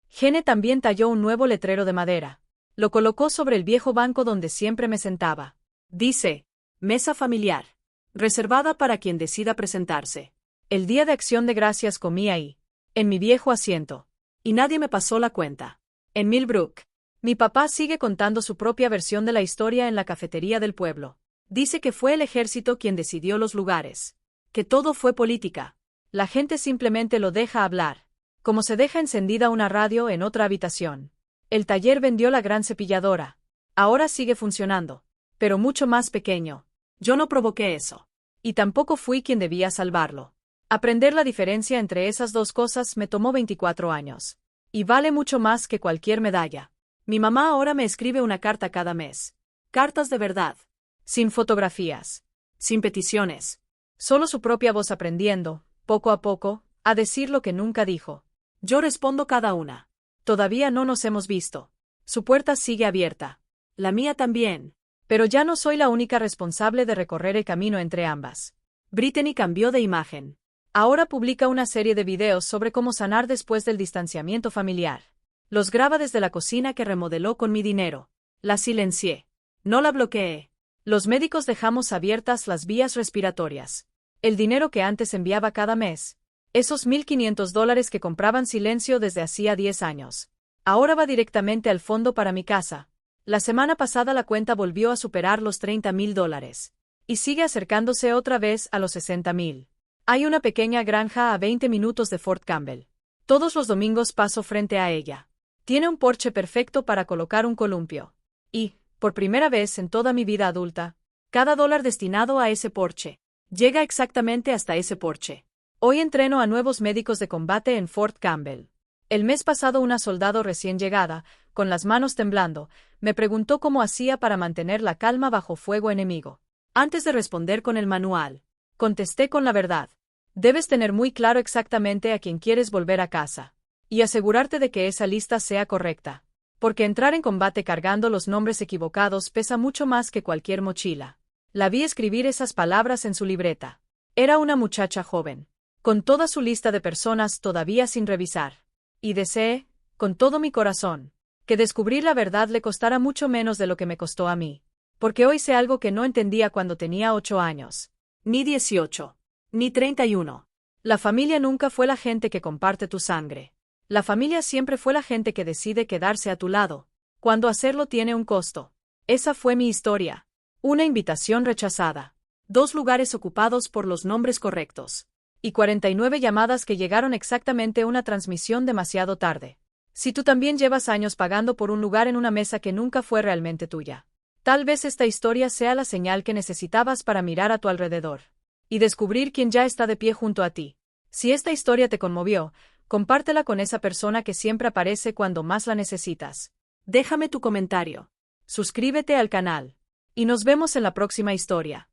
Gene también talló un nuevo letrero de madera. Lo colocó sobre el viejo banco donde siempre me sentaba. Dice, mesa familiar. Reservada para quien decida presentarse. El día de Acción de Gracias comí ahí. En mi viejo asiento. Y nadie me pasó la cuenta. En Millbrook. Mi papá sigue contando su propia versión de la historia en la cafetería del pueblo. Dice que fue el ejército quien decidió los lugares. Que todo fue política. La gente simplemente lo deja hablar. Como se deja encendida una radio en otra habitación. El taller vendió la gran cepilladora. Ahora sigue funcionando. Pero mucho más pequeño. Yo no provoqué eso. Y tampoco fui quien debía salvarlo. Aprender la diferencia entre esas 2 cosas me tomó 24 años. Y vale mucho más que cualquier medalla. Mi mamá ahora me escribe una carta cada mes. Cartas de verdad. Sin fotografías. Sin peticiones. Solo su propia voz aprendiendo, poco a poco, a decir lo que nunca dijo. Yo respondo cada una. Todavía no nos hemos visto. Su puerta sigue abierta. La mía también. Pero ya no soy la única responsable de recorrer el camino entre ambas. Brittany cambió de imagen. Ahora publica una serie de videos sobre cómo sanar después del distanciamiento familiar. Los graba desde la cocina que remodeló con mi dinero. La silencié. No la bloqueé. Los médicos dejamos abiertas las vías respiratorias. El dinero que antes enviaba cada mes. Esos $1,500 que compraban silencio desde hacía 10 años. Ahora va directamente al fondo para mi casa. La semana pasada la cuenta volvió a superar los $30,000. Y sigue acercándose otra vez a los 60,000. Hay una pequeña granja a 20 minutos de Fort Campbell. Todos los domingos paso frente a ella. Tiene un porche perfecto para colocar un columpio. Y, por primera vez en toda mi vida adulta, cada dólar destinado a ese porche llega exactamente hasta ese porche. Hoy entreno a nuevos médicos de combate en Fort Campbell. El mes pasado una soldado recién llegada, con las manos temblando, me preguntó cómo hacía para mantener la calma bajo fuego enemigo. Antes de responder con el manual, contesté con la verdad. Debes tener muy claro exactamente a quién quieres volver a casa. Y asegurarte de que esa lista sea correcta. Porque entrar en combate cargando los nombres equivocados pesa mucho más que cualquier mochila. La vi escribir esas palabras en su libreta. Era una muchacha joven, con toda su lista de personas todavía sin revisar. Y deseé, con todo mi corazón, que descubrir la verdad le costara mucho menos de lo que me costó a mí. Porque hoy sé algo que no entendía cuando tenía 8 años. Ni 18. Ni 31. La familia nunca fue la gente que comparte tu sangre. La familia siempre fue la gente que decide quedarse a tu lado, cuando hacerlo tiene un costo. Esa fue mi historia. Una invitación rechazada. 2 lugares ocupados por los nombres correctos. Y 49 llamadas que llegaron exactamente una transmisión demasiado tarde. Si tú también llevas años pagando por un lugar en una mesa que nunca fue realmente tuya, tal vez esta historia sea la señal que necesitabas para mirar a tu alrededor y descubrir quién ya está de pie junto a ti. Si esta historia te conmovió, compártela con esa persona que siempre aparece cuando más la necesitas. Déjame tu comentario. Suscríbete al canal. Y nos vemos en la próxima historia.